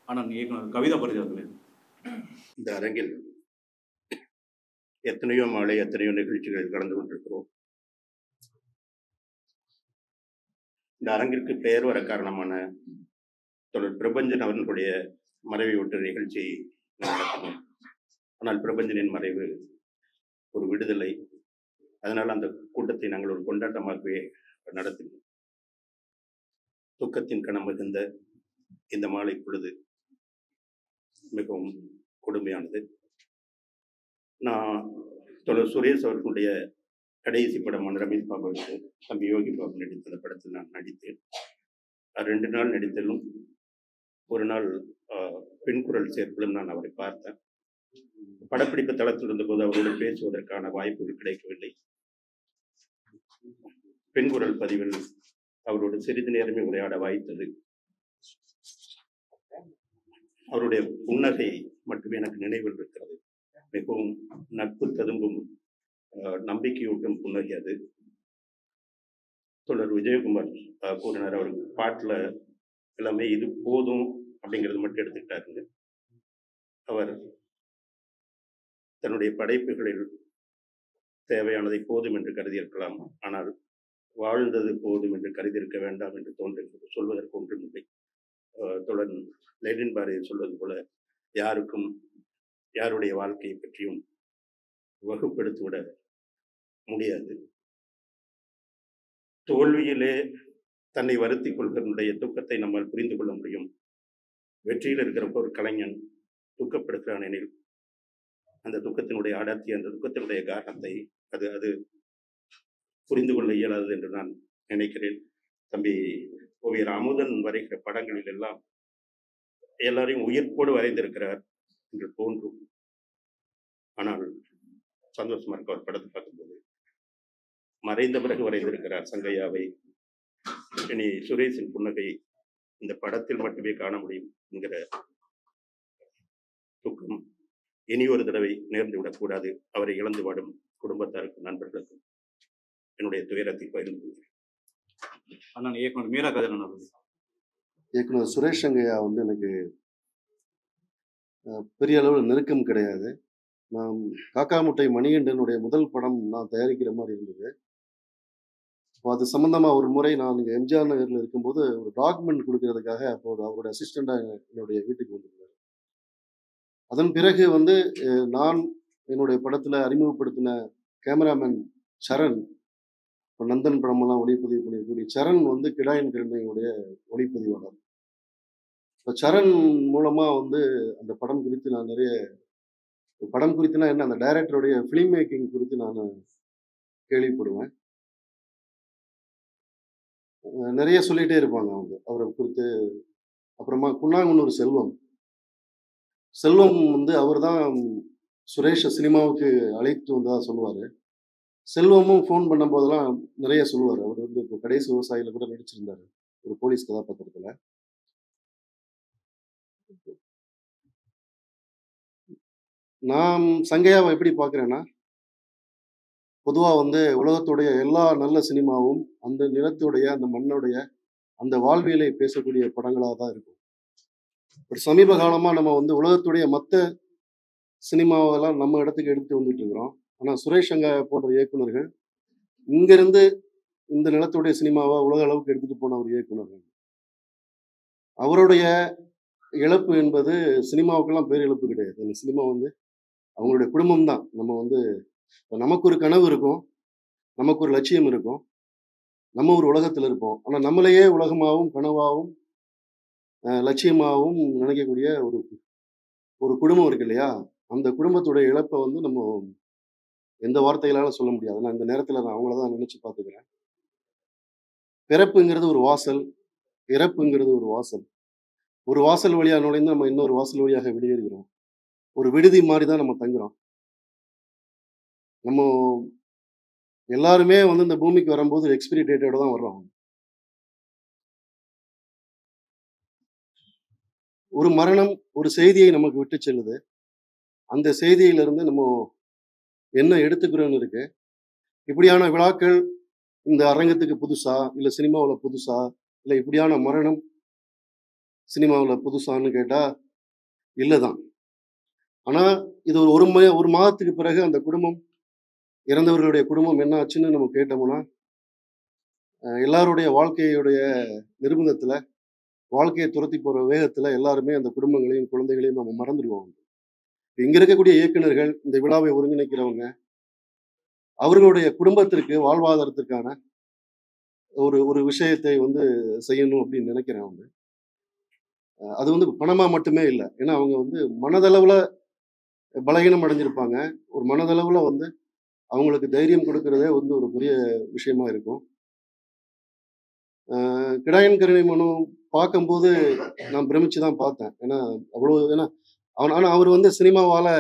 ஆனால் இயக்குனர் கவிதா பாரதியார்களே, இந்த அரங்கில் எத்தனையோ மாலை எத்தனையோ நிகழ்ச்சிகள் கலந்து கொண்டிருக்கிறோம். இந்த அரங்கிற்கு பெயர் வர காரணமான தொடர் பிரபஞ்சன் அவர்களுடைய மறைவை ஒட்ட நிகழ்ச்சியை நடத்தினோம். ஆனால் பிரபஞ்சனின் மறைவு ஒரு விடுதலை. அதனால் அந்த கூட்டத்தை நாங்கள் ஒரு கொண்டாட்டமாகவே நடத்தினோம். துக்கத்தின் கணம் மிகுந்த இந்த மாலை பொழுது மிகவும் கொடுமையானது. நான் தொடர் சுரேஷ் அவர்களுடைய கடைசி படமான ரமேஷ் பாபுக்கு தம்பி யோகி பாபு நடித்த அந்த படத்தில் நான் நடித்தேன். 2 நாள் நடித்தலும் ஒரு நாள் பெண் குரல் சேர்ப்பிலும் நான் அவரை பார்த்தேன். படப்பிடிப்பு தளத்தில் இருந்தபோது அவரோடு பேசுவதற்கான வாய்ப்புகள் கிடைக்கவில்லை. பெண் குரல் பதிவில் அவரோடு சிறிது நேரமே உரையாட வாய்த்தது. அவருடைய புன்னகை மட்டுமே எனக்கு நினைவில் இருக்கிறது. மிகவும் நட்பு ததும்பும் நம்பிக்கையூட்டும் புன்னகை அது. தொடர் விஜயகுமார் கூறினார், அவர் பாட்டில் எல்லாமே இது போதும் அப்படிங்கிறது மட்டும் எடுத்துக்கிட்டாருங்க. அவர் தன்னுடைய படைப்புகளில் தேவையானதை போதும் என்று கருதியிருக்கலாம், ஆனால் வாழ்ந்தது போதும் என்று கருதியிருக்க வேண்டாம் என்று தோன்றுகிறது. சொல்வதற்கு ஒன்றும் இல்லை. தொடர் லெனின் பாரதி சொல்வது போல யாருக்கும் யாருடைய வாழ்க்கையை பற்றியும் வகுப்படுத்திவிட முடியாது. தோல்வியிலே தன்னை வருத்திக் கொள்வதனுடைய துக்கத்தை நம்மால் புரிந்து கொள்ள முடியும். வெற்றியில் இருக்கிறப்ப ஒரு கலைஞன் துக்கப்படுத்துகிறான் எனில் அந்த துக்கத்தினுடைய அடர்த்தி, அந்த துக்கத்தினுடைய காரணத்தை அது புரிந்து கொள்ள இயலாது என்று நான் நினைக்கிறேன். தம்பி ஓவியர் அமுதன் வரைகிற படங்களில் எல்லாம் எல்லாரையும் உயிர்ப்போடு வரைந்திருக்கிறார் என்று தோன்றும். ஆனால் சந்தோஷமா இருக்க அவர் படத்தை பார்க்கும்போது மறைந்த பிறகு வரைந்திருக்கிறார் சங்கையாவை. இனி சுரேஷின் புன்னகை இந்த படத்தில் மட்டுமே காண முடியும் என்கிற துக்கம் இனி ஒரு தடவை நேர்ந்து விடக்கூடாது. அவரை இழந்து வாடும் குடும்பத்தாருக்கும் நண்பர்களுக்கும் என்னுடைய துயரத்தை பகிர்ந்து கொள்கிறேன். ஆனால் இயக்குனர் மீரா கதிரன் அவர்கள், இயக்குனர் சுரேஷ் சங்கையா வந்து எனக்கு பெரிய அளவில் நெருக்கம் கிடையாது. நான் காக்கா முட்டை மணிகண்டனுடைய முதல் படம் நான் தயாரிக்கிற மாதிரி இருந்தது. இப்போ அது சம்மந்தமாக ஒரு முறை நான் இங்கே எம்ஜிஆர் நகரில் இருக்கும்போது ஒரு டாக்குமெண்ட் கொடுக்கறதுக்காக அப்போது அவருடைய அசிஸ்டண்டாக என்னுடைய வீட்டுக்கு வந்திருந்தார். அதன் பிறகு வந்து நான் என்னுடைய படத்தில் அறிமுகப்படுத்தின கேமராமேன் சரண், இப்போ நந்தன் படமெல்லாம் ஒளிப்பதிவு பண்ணியிருக்கக்கூடிய சரண் வந்து கிடாயின் கிழமையுடைய ஒளிப்பதிவாளர். இப்போ சரண் மூலமாக வந்து அந்த படம் குறித்து நான் நிறைய படம் குறித்துனா என்ன, அந்த டைரக்டருடைய ஃபிலிம் மேக்கிங் குறித்து நான் கேள்விப்படுவேன். நிறைய சொல்லிகிட்டே இருப்பாங்க அவங்க அவரை குறித்து. அப்புறமா குன்னாங்குன்னூர் செல்வம் வந்து அவர் தான் சுரேஷை சினிமாவுக்கு அழைத்து வந்ததாக சொல்லுவார். செல்வமும் ஃபோன் பண்ணும் போதெல்லாம் நிறைய சொல்லுவார். அவர் வந்து இப்போ கடைசி விவசாயியில் கூட நடிச்சிருந்தார் ஒரு போலீஸ் கதாபாத்திரத்தில். நான் சங்கையாவை எப்படி பார்க்குறேன்னா, பொதுவாக வந்து உலகத்துடைய எல்லா நல்ல சினிமாவும் அந்த நிலத்துடைய அந்த மண்ணுடைய அந்த வாழ்வியலை பேசக்கூடிய படங்களாக தான் இருக்கும். ஒரு சமீப காலமாக நம்ம வந்து உலகத்துடைய மற்ற சினிமாவெல்லாம் நம்ம இடத்துக்கு எடுத்து வந்துட்டு இருக்கிறோம். ஆனால் சுரேஷ் சங்கா போன்ற இயக்குனர்கள் இங்கிருந்து இந்த நிலத்துடைய சினிமாவை உலக அளவுக்கு எடுத்துட்டு போன ஒரு இயக்குனர். அவருடைய இழப்பு என்பது சினிமாவுக்கெல்லாம் பேரிழப்பு கிடையாது. அந்த சினிமா வந்து அவங்களுடைய குடும்பம் தான். நம்ம வந்து நமக்கு ஒரு கனவு இருக்கும், நமக்கு ஒரு லட்சியம் இருக்கும், நம்ம ஒரு உலகத்தில் இருப்போம். ஆனால் நம்மளையே உலகமாகவும் கனவாகவும் லட்சியமாகவும் நினைக்கக்கூடிய ஒரு ஒரு குடும்பம் இருக்கு இல்லையா? அந்த குடும்பத்துடைய இழப்பை வந்து நம்ம எந்த வார்த்தைகளால சொல்ல முடியாது. நான் இந்த நேரத்தில் நான் அவங்கள தான் நினைச்சு பார்த்துக்கிறேன். பிறப்புங்கிறது ஒரு வாசல், இறப்புங்கிறது ஒரு வாசல். ஒரு வாசல் வழியா நுழைந்து நம்ம இன்னொரு வாசல் வழியாக வெளியேறுகிறோம். ஒரு விடுதி மாதிரி தான் நம்ம தங்குறோம். நம்ம எல்லாருமே வந்து இந்த பூமிக்கு வரும்போது எக்ஸ்பிரி டேட்டோட தான் வர்றோம். ஒரு மரணம் ஒரு செய்தியை நமக்கு விட்டு செல்லுது. அந்த செய்தியிலிருந்து நம்ம என்ன எடுத்துக்கிறோம்னு இருக்கு. இப்படியான விழாக்கள் இந்த அரங்கத்துக்கு புதுசா, இல்லை சினிமாவில் புதுசா, இல்லை இப்படியான மரணம் சினிமாவில் புதுசான்னு கேட்டால் இல்லை தான். ஆனால் இது ஒரு மாதத்துக்கு பிறகு அந்த குடும்பம், இறந்தவர்களுடைய குடும்பம் என்ன ஆச்சுன்னு நம்ம கேட்டோம்னா, எல்லாருடைய வாழ்க்கையுடைய நிர்பந்தத்தில், வாழ்க்கையை துரத்தி போகிற வேகத்தில் எல்லாருமே அந்த குடும்பங்களையும் குழந்தைகளையும் நம்ம மறந்துடுவோம். இங்கே இருக்கக்கூடிய இயக்குனர்கள், இந்த விழாவை ஒருங்கிணைக்கிறவங்க, அவர்களுடைய குடும்பத்திற்கு வாழ்வாதாரத்திற்கான ஒரு ஒரு விஷயத்தை வந்து செய்யணும் அப்படின்னு நினைக்கிறேன். அவங்க அது வந்து பணமாக மட்டுமே இல்லை. ஏன்னா அவங்க வந்து மனதளவில் பலகீனம் அடைஞ்சிருப்பாங்க. ஒரு மனதளவில் வந்து அவங்களுக்கு தைரியம் கொடுக்கறதே வந்து ஒரு பெரிய விஷயமா இருக்கும். கிடாயன் கருணை மனு பார்க்கும்போது நான் பிரமிச்சு தான் பார்த்தேன். ஏன்னா ஆனால் அவர் வந்து சினிமாவால்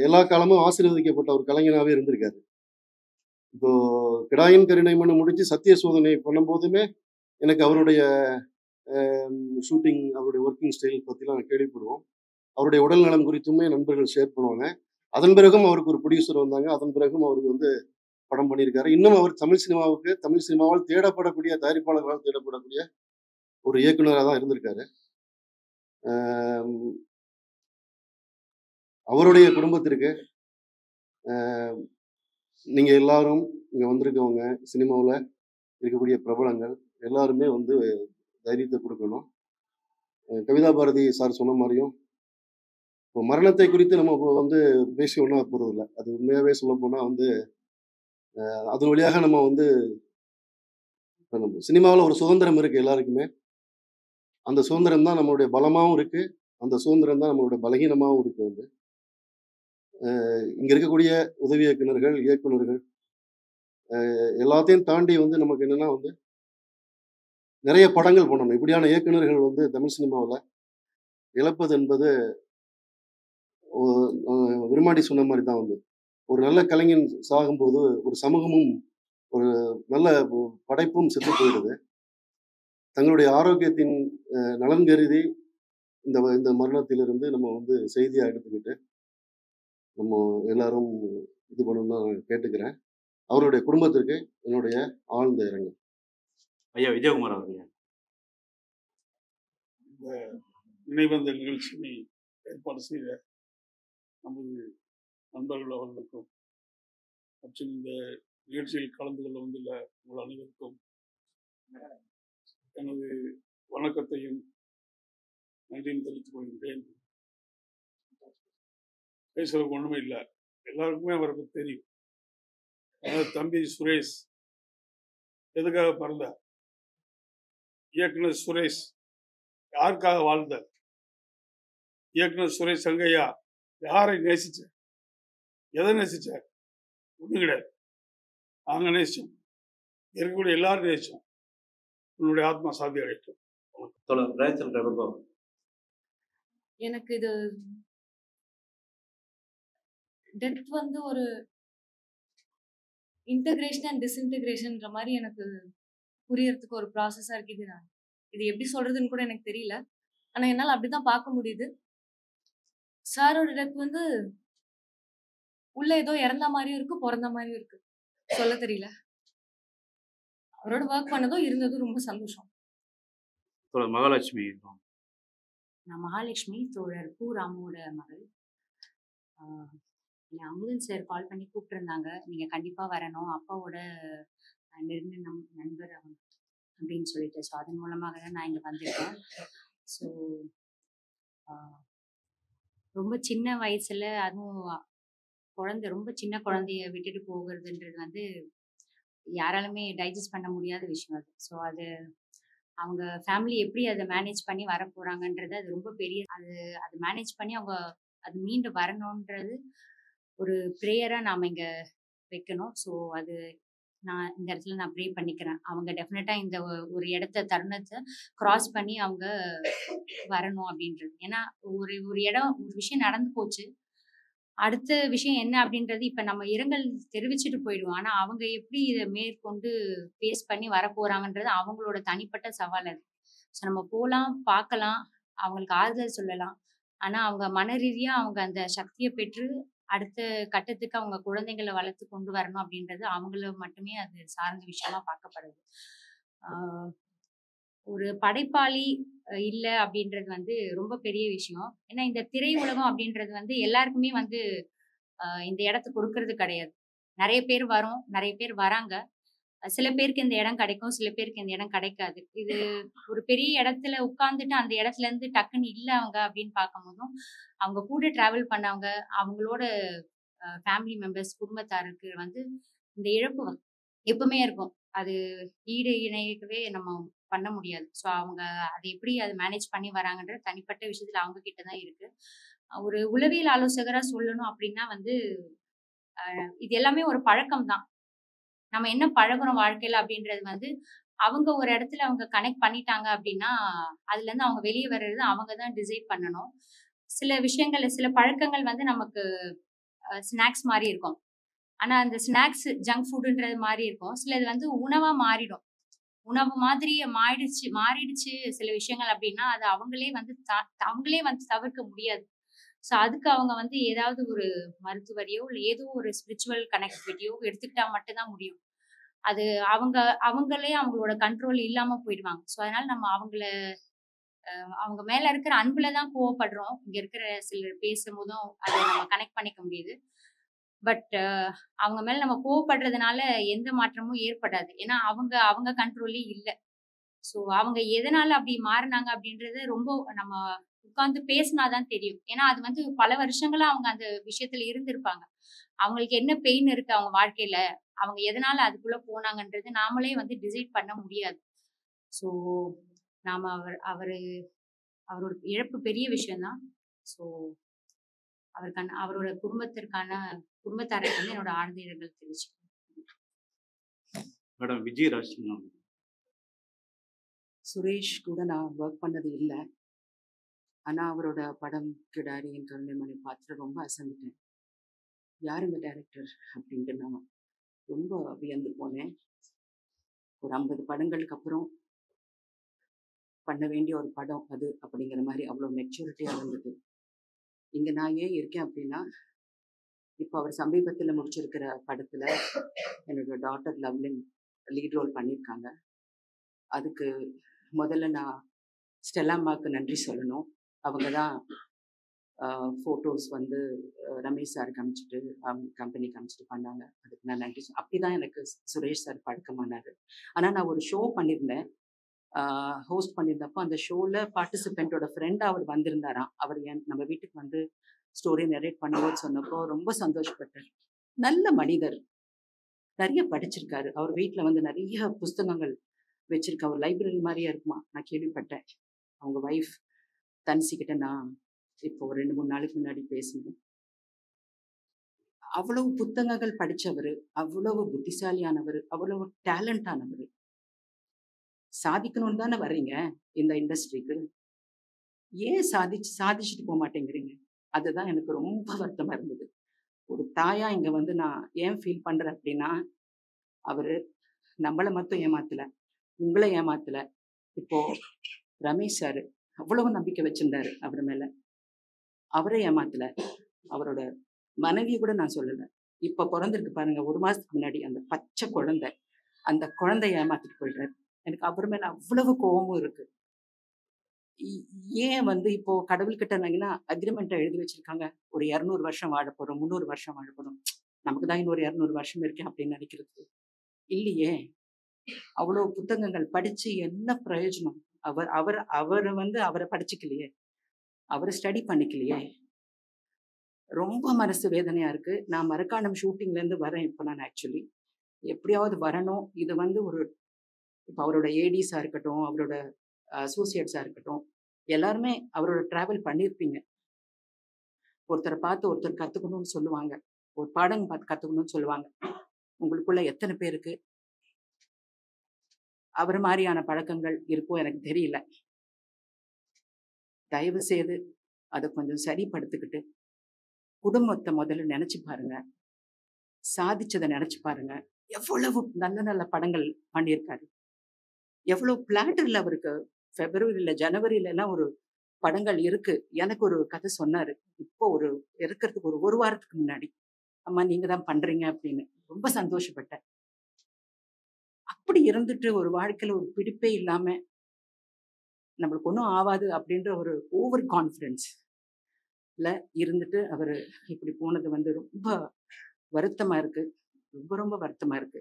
எல்லா காலமும் ஆசீர்வதிக்கப்பட்ட ஒரு கலைஞனாகவே இருந்திருக்காரு. இப்போ கிடாயின் கருணை மனு முடிச்சு சத்திய சோதனை பண்ணும்போதுமே எனக்கு அவருடைய ஷூட்டிங், அவருடைய ஒர்க்கிங் ஸ்டைல் பற்றிலாம் கேள்விப்படுவோம். அவருடைய உடல் நலம் குறித்துமே நண்பர்கள் ஷேர் பண்ணுவாங்க. அதன் பிறகும் அவருக்கு ஒரு ப்ரொடியூசர் வந்தாங்க. அதன் பிறகும் அவருக்கு வந்து படம் பண்ணியிருக்காரு. இன்னும் அவர் தமிழ் சினிமாவால் தேடப்படக்கூடிய, தயாரிப்பாளர்களால் தேடப்படக்கூடிய ஒரு இயக்குனராக தான் இருந்திருக்காரு. அவருடைய குடும்பத்திற்கு நீங்கள் எல்லாரும் இங்கே வந்திருக்கவங்க, சினிமாவில் இருக்கக்கூடிய பிரபலங்கள் எல்லாருமே வந்து தைரியத்தை கொடுக்கணும். கவிதா பாரதி சார் சொன்ன மாதிரியும் இப்போ மரணத்தை குறித்து நம்ம இப்போ வந்து பேசி ஒன்றா போகிறதில்ல. அது உண்மையாகவே சொல்ல போனால் வந்து அதன் வழியாக நம்ம வந்து சினிமாவில் ஒரு சுதந்திரம் இருக்குது எல்லாருக்குமே. அந்த சுதந்திரம் தான் நம்மளுடைய பலமாகவும் இருக்குது, அந்த சுதந்திரம் தான் நம்மளுடைய பலகீனமாகவும் இருக்குது. வந்து இங்கே இருக்கக்கூடிய உதவி இயக்குனர்கள் எல்லாத்தையும் தாண்டி வந்து நமக்கு என்னென்னா வந்து நிறைய படங்கள் பண்ணணும். இப்படியான இயக்குனர்கள் வந்து தமிழ் சினிமாவில் இழப்பது என்பது விரும்மாண்டி சொன்ன மாதிரி தான். வந்து ஒரு நல்ல கலைஞன் சாகும்போது ஒரு சமூகமும் ஒரு நல்ல படைப்பும் செத்து போயிடுது. தங்களுடைய ஆரோக்கியத்தின் நலன் கருதி இந்த மரணத்திலிருந்து நம்ம வந்து செய்தியாக எடுத்துக்கிட்டு நம்ம எல்லாரும் இது பண்ணணும்னு நான் கேட்டுக்கிறேன். அவருடைய குடும்பத்திற்கு என்னுடைய ஆழ்ந்த இரங்கல். ஐயா விஜயகுமார் அவர்கள் இந்த நினைவந்த நிகழ்ச்சியை ஏற்பாடு செய்த நமது நண்பர்கள் அவர்களுக்கும் மற்றும் இந்த நிகழ்ச்சியில் கலந்து கொள்ள வந்துள்ள உங்கள் அனைவருக்கும் எனது வணக்கத்தையும் நன்றியும் தெரிவித்துக் கொள்கின்றேன். பேசுறதுக்கு ஒன்றுமே இல்லை, எல்லாருக்குமே அவருக்கு தெரியும். தம்பி சுரேஷ் எதுக்காக பிறந்தார்? இயக்குனர் சுரேஷ் யாருக்காக வாழ்ந்தார்? இயக்குனர் சுரேஷ் சங்கையா யாரை நேசிச்சார்? எதை நேசிச்சார்? ஒன்றும் கிடையாது. நாங்கள் நேசிச்சோம், இருக்கக்கூடிய எல்லாரும் நேசிச்சோம். உன்னுடைய ஆத்மா சாந்தி அடையட்டும். எனக்கு இது டெத் வந்து ஒரு இன்டகிரேஷன் அண்ட் டிஸ்இன்டகிரேஷன்ன்ற மாதிரி எனக்கு புரியறதுக்கு ஒரு ப்ராசஸாக இருக்குது. இது எப்படி சொல்றதுன்னு கூட எனக்கு தெரியல, ஆனால் என்னால் அப்படிதான் பார்க்க முடியுது. சாரோட டெத் வந்து உள்ள ஏதோ இறந்த மாதிரியும் இருக்கு, பிறந்த மாதிரியும் இருக்கு, சொல்ல தெரியல. அவரோட ஒர்க் பண்ணதும் இருந்ததும் ரொம்ப சந்தோஷம். மகாலட்சுமி நான் மகாலட்சுமி, தோழர் பூ ராமுவோட மகள். என்னை அமுதன் சார் கால் பண்ணி கூப்பிட்டுருந்தாங்க. நீங்க கண்டிப்பா வரணும். அப்பாவோட நெருங்கின நண்பர் அவங்க அப்படின்னு சொல்லிட்டு. ஸோ அதன் மூலமாக தான் நான் இங்க வந்திருக்கேன். ஸோ ரொம்ப சின்ன வயசுல அதுவும் ரொம்ப சின்ன குழந்தைய விட்டுட்டு போகிறதுன்றது வந்து யாராலுமே டைஜஸ்ட் பண்ண முடியாத விஷயம் அது. ஸோ அது அவங்க ஃபேமிலி எப்படி அதை மேனேஜ் பண்ணி வர போறாங்கன்றது அது ரொம்ப பெரிய அது மேனேஜ் பண்ணி அவங்க அது மீண்டு வரணுன்றது ஒரு ப்ரேயரா நாம இங்க வைக்கணும். ஸோ அது நான் இந்த இடத்துல நான் ப்ரே பண்ணிக்கிறேன். அவங்க டெஃபினட்டா இந்த ஒரு தருணத்தை கிராஸ் பண்ணி அவங்க வரணும் அப்படின்றது. ஏன்னா ஒரு ஒரு விஷயம் நடந்து போச்சு. அடுத்த விஷயம் என்ன அப்படின்றது இப்ப நம்ம இரங்கல் தெரிவிச்சுட்டு போயிடுவோம். ஆனா அவங்க எப்படி இதை மேற்கொண்டு ஃபேஸ் பண்ணி வரப்போறாங்கன்றது அவங்களோட தனிப்பட்ட சவால் அது. ஸோ நம்ம போலாம், பார்க்கலாம், அவங்களுக்கு ஆறுதல் சொல்லலாம். ஆனா அவங்க மன ரீதியா அவங்க அந்த சக்தியை பெற்று அடுத்த கட்டத்துக்கு அவங்க குழந்தைங்களை வளர்த்து கொண்டு வரணும் அப்படின்றது அவங்கள மட்டுமே அது சார்ந்த விஷயமா பார்க்கப்படுது. ஒரு படைப்பாளி இல்ல அப்படின்றது வந்து ரொம்ப பெரிய விஷயம். ஏன்னா இந்த திரை உலகம் அப்படின்றது வந்து எல்லாருக்குமே வந்து இந்த இடத்தை கொடுக்கறது கிடையாது. நிறைய பேர் வரோம், நிறைய பேர் வராங்க. சில பேருக்கு இந்த இடம் கிடைக்கும், சில பேருக்கு இந்த இடம் கிடைக்காது. இது ஒரு பெரிய இடத்துல உட்கார்ந்துட்டு அந்த இடத்துல இருந்து டக்குன்னு இல்ல அவங்க அப்படின்னு பார்க்கும்போதும் அவங்க கூட டிராவல் பண்ணவங்க, அவங்களோட ஃபேமிலி மெம்பர்ஸ், குடும்பத்தாருக்கு வந்து இந்த இழப்பு எப்பவுமே இருக்கும். அது ஈடு இணைக்கவே நம்ம பண்ண முடியாது. ஸோ அவங்க அதை எப்படி அதை மேனேஜ் பண்ணி வராங்கன்ற தனிப்பட்ட விஷயத்துல அவங்க கிட்ட தான் இருக்கு. ஒரு உளவியல் ஆலோசகரா சொல்லணும் அப்படின்னா வந்து இது எல்லாமே ஒரு பழக்கம் தான். நம்ம என்ன பழகுறோம் வாழ்க்கையில அப்படின்றது வந்து அவங்க ஒரு இடத்துல அவங்க கனெக்ட் பண்ணிட்டாங்க அப்படின்னா அதுல இருந்து அவங்க வெளியே வர்றது அவங்க தான் டிசைட் பண்ணணும். சில விஷயங்கள், சில பழக்கங்கள் வந்து நமக்கு ஸ்நாக்ஸ் மாதிரி இருக்கும். ஆனா அந்த ஸ்நாக்ஸ் ஜங்க் ஃபுட்ன்றது மாதிரி இருக்கும். சிலது வந்து உணவா மாறிடும். உணவு மாதிரி மாறிடுச்சு சில விஷயங்கள் அப்படின்னா அது அவங்களே வந்து தவிர்க்க முடியாது. ஸோ அதுக்கு அவங்க வந்து ஏதாவது ஒரு மருத்துவரையோ இல்லை ஏதோ ஒரு ஸ்பிரிச்சுவல் கனெக்டிவிட்டியோ எடுத்துக்கிட்டா மட்டும்தான் முடியும். அது அவங்களே அவங்களோட கண்ட்ரோல் இல்லாம போயிடுவாங்க. ஸோ அதனால நம்ம அவங்க மேல இருக்கிற அன்புல தான் கோவப்படுறோம். இங்க இருக்கிற சிலர் பேசும்போதும் அதை நம்ம கனெக்ட் பண்ணிக்க முடியுது. பட் அவங்க மேல நம்ம கோவப்படுறதுனால எந்த மாற்றமும் ஏற்படாது. ஏன்னா அவங்க கண்ட்ரோல்லே இல்லை. ஸோ அவங்க எதனால அப்படி மாறினாங்க அப்படின்றது ரொம்ப நம்ம உட்கார்ந்து பேசினாதான் தெரியும். ஏன்னா அது வந்து பல வருஷங்களா அவங்க அந்த விஷயத்துல இருந்திருப்பாங்க. அவங்களுக்கு என்ன பெயின் இருக்கு அவங்க வாழ்க்கையில, அவங்க எதனால அதுக்குள்ள போனாங்கன்றது நாமளே வந்து டிசைட் பண்ண முடியாது. ஸோ நாம அவரோட இழப்பு பெரிய விஷயம்தான். ஸோ அவரோட குடும்பத்தாருக்கு வந்து என்னோட ஆழ்ந்த இரங்கல் தெரிவிச்சுக்கிறேன். மேடம் விஜயராஜ் சுரேஷ் கூட நான் ஒர்க் பண்ணது இல்லை. ஆனால் அவரோட படம் கிடாரி என்ற மணி பார்த்துட்டு ரொம்ப அசந்துட்டேன். யார் இந்த டைரக்டர் அப்படின்ட்டு நான் ரொம்ப வியந்து போனேன். ஒரு 50 படங்களுக்கு அப்புறம் பண்ண வேண்டிய ஒரு படம் அது அப்படிங்கிற மாதிரி அவ்வளோ மெச்சூரிட்டியாக இருந்தது. இங்கே நான் ஏன் இருக்கேன் அப்படின்னா, இப்போ அவர் சமீபத்தில் முடிச்சிருக்கிற படத்தில் என்னோட டாட்டர் லவ்லின் லீட் ரோல் பண்ணியிருக்காங்க. அதுக்கு முதல்ல நான் ஸ்டெல்லாம்மாவுக்கு நன்றி சொல்லணும். அவங்க தான் ஃபோட்டோஸ் வந்து ரமேஷ் சார் காமிச்சிட்டு கம்பெனிக்கு காமிச்சிட்டு பண்ணாங்க. அதுக்கு நான் நன்றி. அப்படி தான் எனக்கு சுரேஷ் சார் பழக்கமானார். ஆனால் நான் ஒரு ஷோ பண்ணியிருந்தேன், ஹோஸ்ட் பண்ணியிருந்தப்போ அந்த ஷோவில் பார்ட்டிசிபெண்ட்டோட ஃப்ரெண்ட் அவர் வந்திருந்தாராம். அவர் நம்ம வீட்டுக்கு வந்து ஸ்டோரி நரேட் பண்ணுவோன்னு சொன்னப்போ ரொம்ப சந்தோஷப்பட்டார். நல்ல மனிதர், நிறைய படிச்சிருக்காரு. அவர் வீட்டில் வந்து நிறைய புஸ்தகங்கள் வச்சிருக்க ஒரு லைப்ரரி மாதிரியே இருக்குமா நான் கேள்விப்பட்டேன். அவங்க ஒய்ஃப் தன்சிக்கிட்ட நான் இப்போ ஒரு 2-3 நாளுக்கு முன்னாடி பேசினேன். அவ்வளவு புத்தகங்கள் படித்தவர், அவ்வளவு புத்திசாலியானவர், அவ்வளவு டேலண்டானவர். சாதிக்கணும்னு தானே வர்றீங்க இந்த இண்டஸ்ட்ரிக்கு, ஏன் சாதிச்சுட்டு போக மாட்டேங்கிறீங்க? அதுதான் எனக்கு ரொம்ப வருத்தமாக இருந்தது. ஒரு தாயா இங்கே வந்து நான் ஏன் ஃபீல் பண்ணுறேன் அப்படின்னா, அவர் நம்மளை மட்டும் ஏமாத்தலை, உங்களை ஏமாத்தலை. இப்போ ரமேஷ் சார் அவ்வளவு நம்பிக்கை வச்சிருந்தாரு அவர் மேல, அவரை ஏமாத்தலை. அவரோட மனைவியை கூட நான் சொல்லலை. இப்போ பிறந்திருக்கு பாருங்க 1 மாசத்துக்கு முன்னாடி அந்த பச்சை குழந்தை, அந்த குழந்தைய ஏமாத்திட்டு போயிட்டாரு. எனக்கு அவர் மேல அவ்வளவு கோபமும் இருக்கு. ஏன் வந்து இப்போ கடவுள்கிட்ட நாங்கன்னா அக்ரிமெண்ட்டை எழுதி வச்சிருக்காங்க, ஒரு 200 வருஷம் வாழ போறோம், 300 வருஷம் வாழ போறோம், நமக்கு தான் இன்னொரு 200 வருஷம் இருக்கு அப்படின்னு நினைக்கிறது இல்லையே. அவ்வளோ புத்தகங்கள் படிச்சு என்ன பிரயோஜனம்? அவரை வந்து அவரை படிச்சுக்கலையே, அவரை ஸ்டடி பண்ணிக்கலையே. ரொம்ப மனசு வேதனையா இருக்கு. நான் மரக்காணம் ஷூட்டிங்ல இருந்து வரேன். இப்போ நான் ஆக்சுவலி எப்படியாவது வரணும். இது வந்து ஒரு இப்போ அவரோட ஏடிஸா இருக்கட்டும், அவரோட அசோசியேட்ஸா இருக்கட்டும், எல்லாருமே அவரோட டிராவல் பண்ணியிருப்பீங்க. ஒருத்தரை பார்த்து ஒருத்தர் கத்துக்கணும்னு சொல்லுவாங்க, ஒரு பாடம் பார்த்து கத்துக்கணும்னு சொல்லுவாங்க. உங்களுக்குள்ள எத்தனை பேருக்கு அவர் மாதிரியான பழக்கங்கள் இருக்கோ எனக்கு தெரியல. தயவு செய்து அதை கொஞ்சம் சரிப்படுத்திக்கிட்டு குடும்பத்தை முதல்ல நினைச்சு பாருங்க, சாதிச்சதை நினைச்சு பாருங்க. எவ்வளவு நல்ல நல்ல படங்கள் பண்ணியிருக்காரு, எவ்வளவு பிளாட்டர்ல அவருக்கு பிப்ரவரியில ஜனவரியில எல்லாம் ஒரு படங்கள் இருக்கு. எனக்கு ஒரு கதை சொன்னாரு இப்போ இருக்கிறதுக்கு ஒரு வாரத்துக்கு முன்னாடி, அம்மா நீங்க தான் பண்றீங்க அப்படின்னு. ரொம்ப சந்தோஷப்பட்டேன். அப்படி இருந்துட்டு ஒரு வாழ்க்கையில ஒரு பிடிப்பே இல்லாம நம்மளுக்கு ஒன்றும் ஆகாது அப்படின்ற ஒரு ஓவர் கான்ஃபிடென்ஸ்ல இருந்துட்டு அவர் இப்படி போனது வந்து ரொம்ப வருத்தமா இருக்கு. ரொம்ப ரொம்ப வருத்தமா இருக்கு.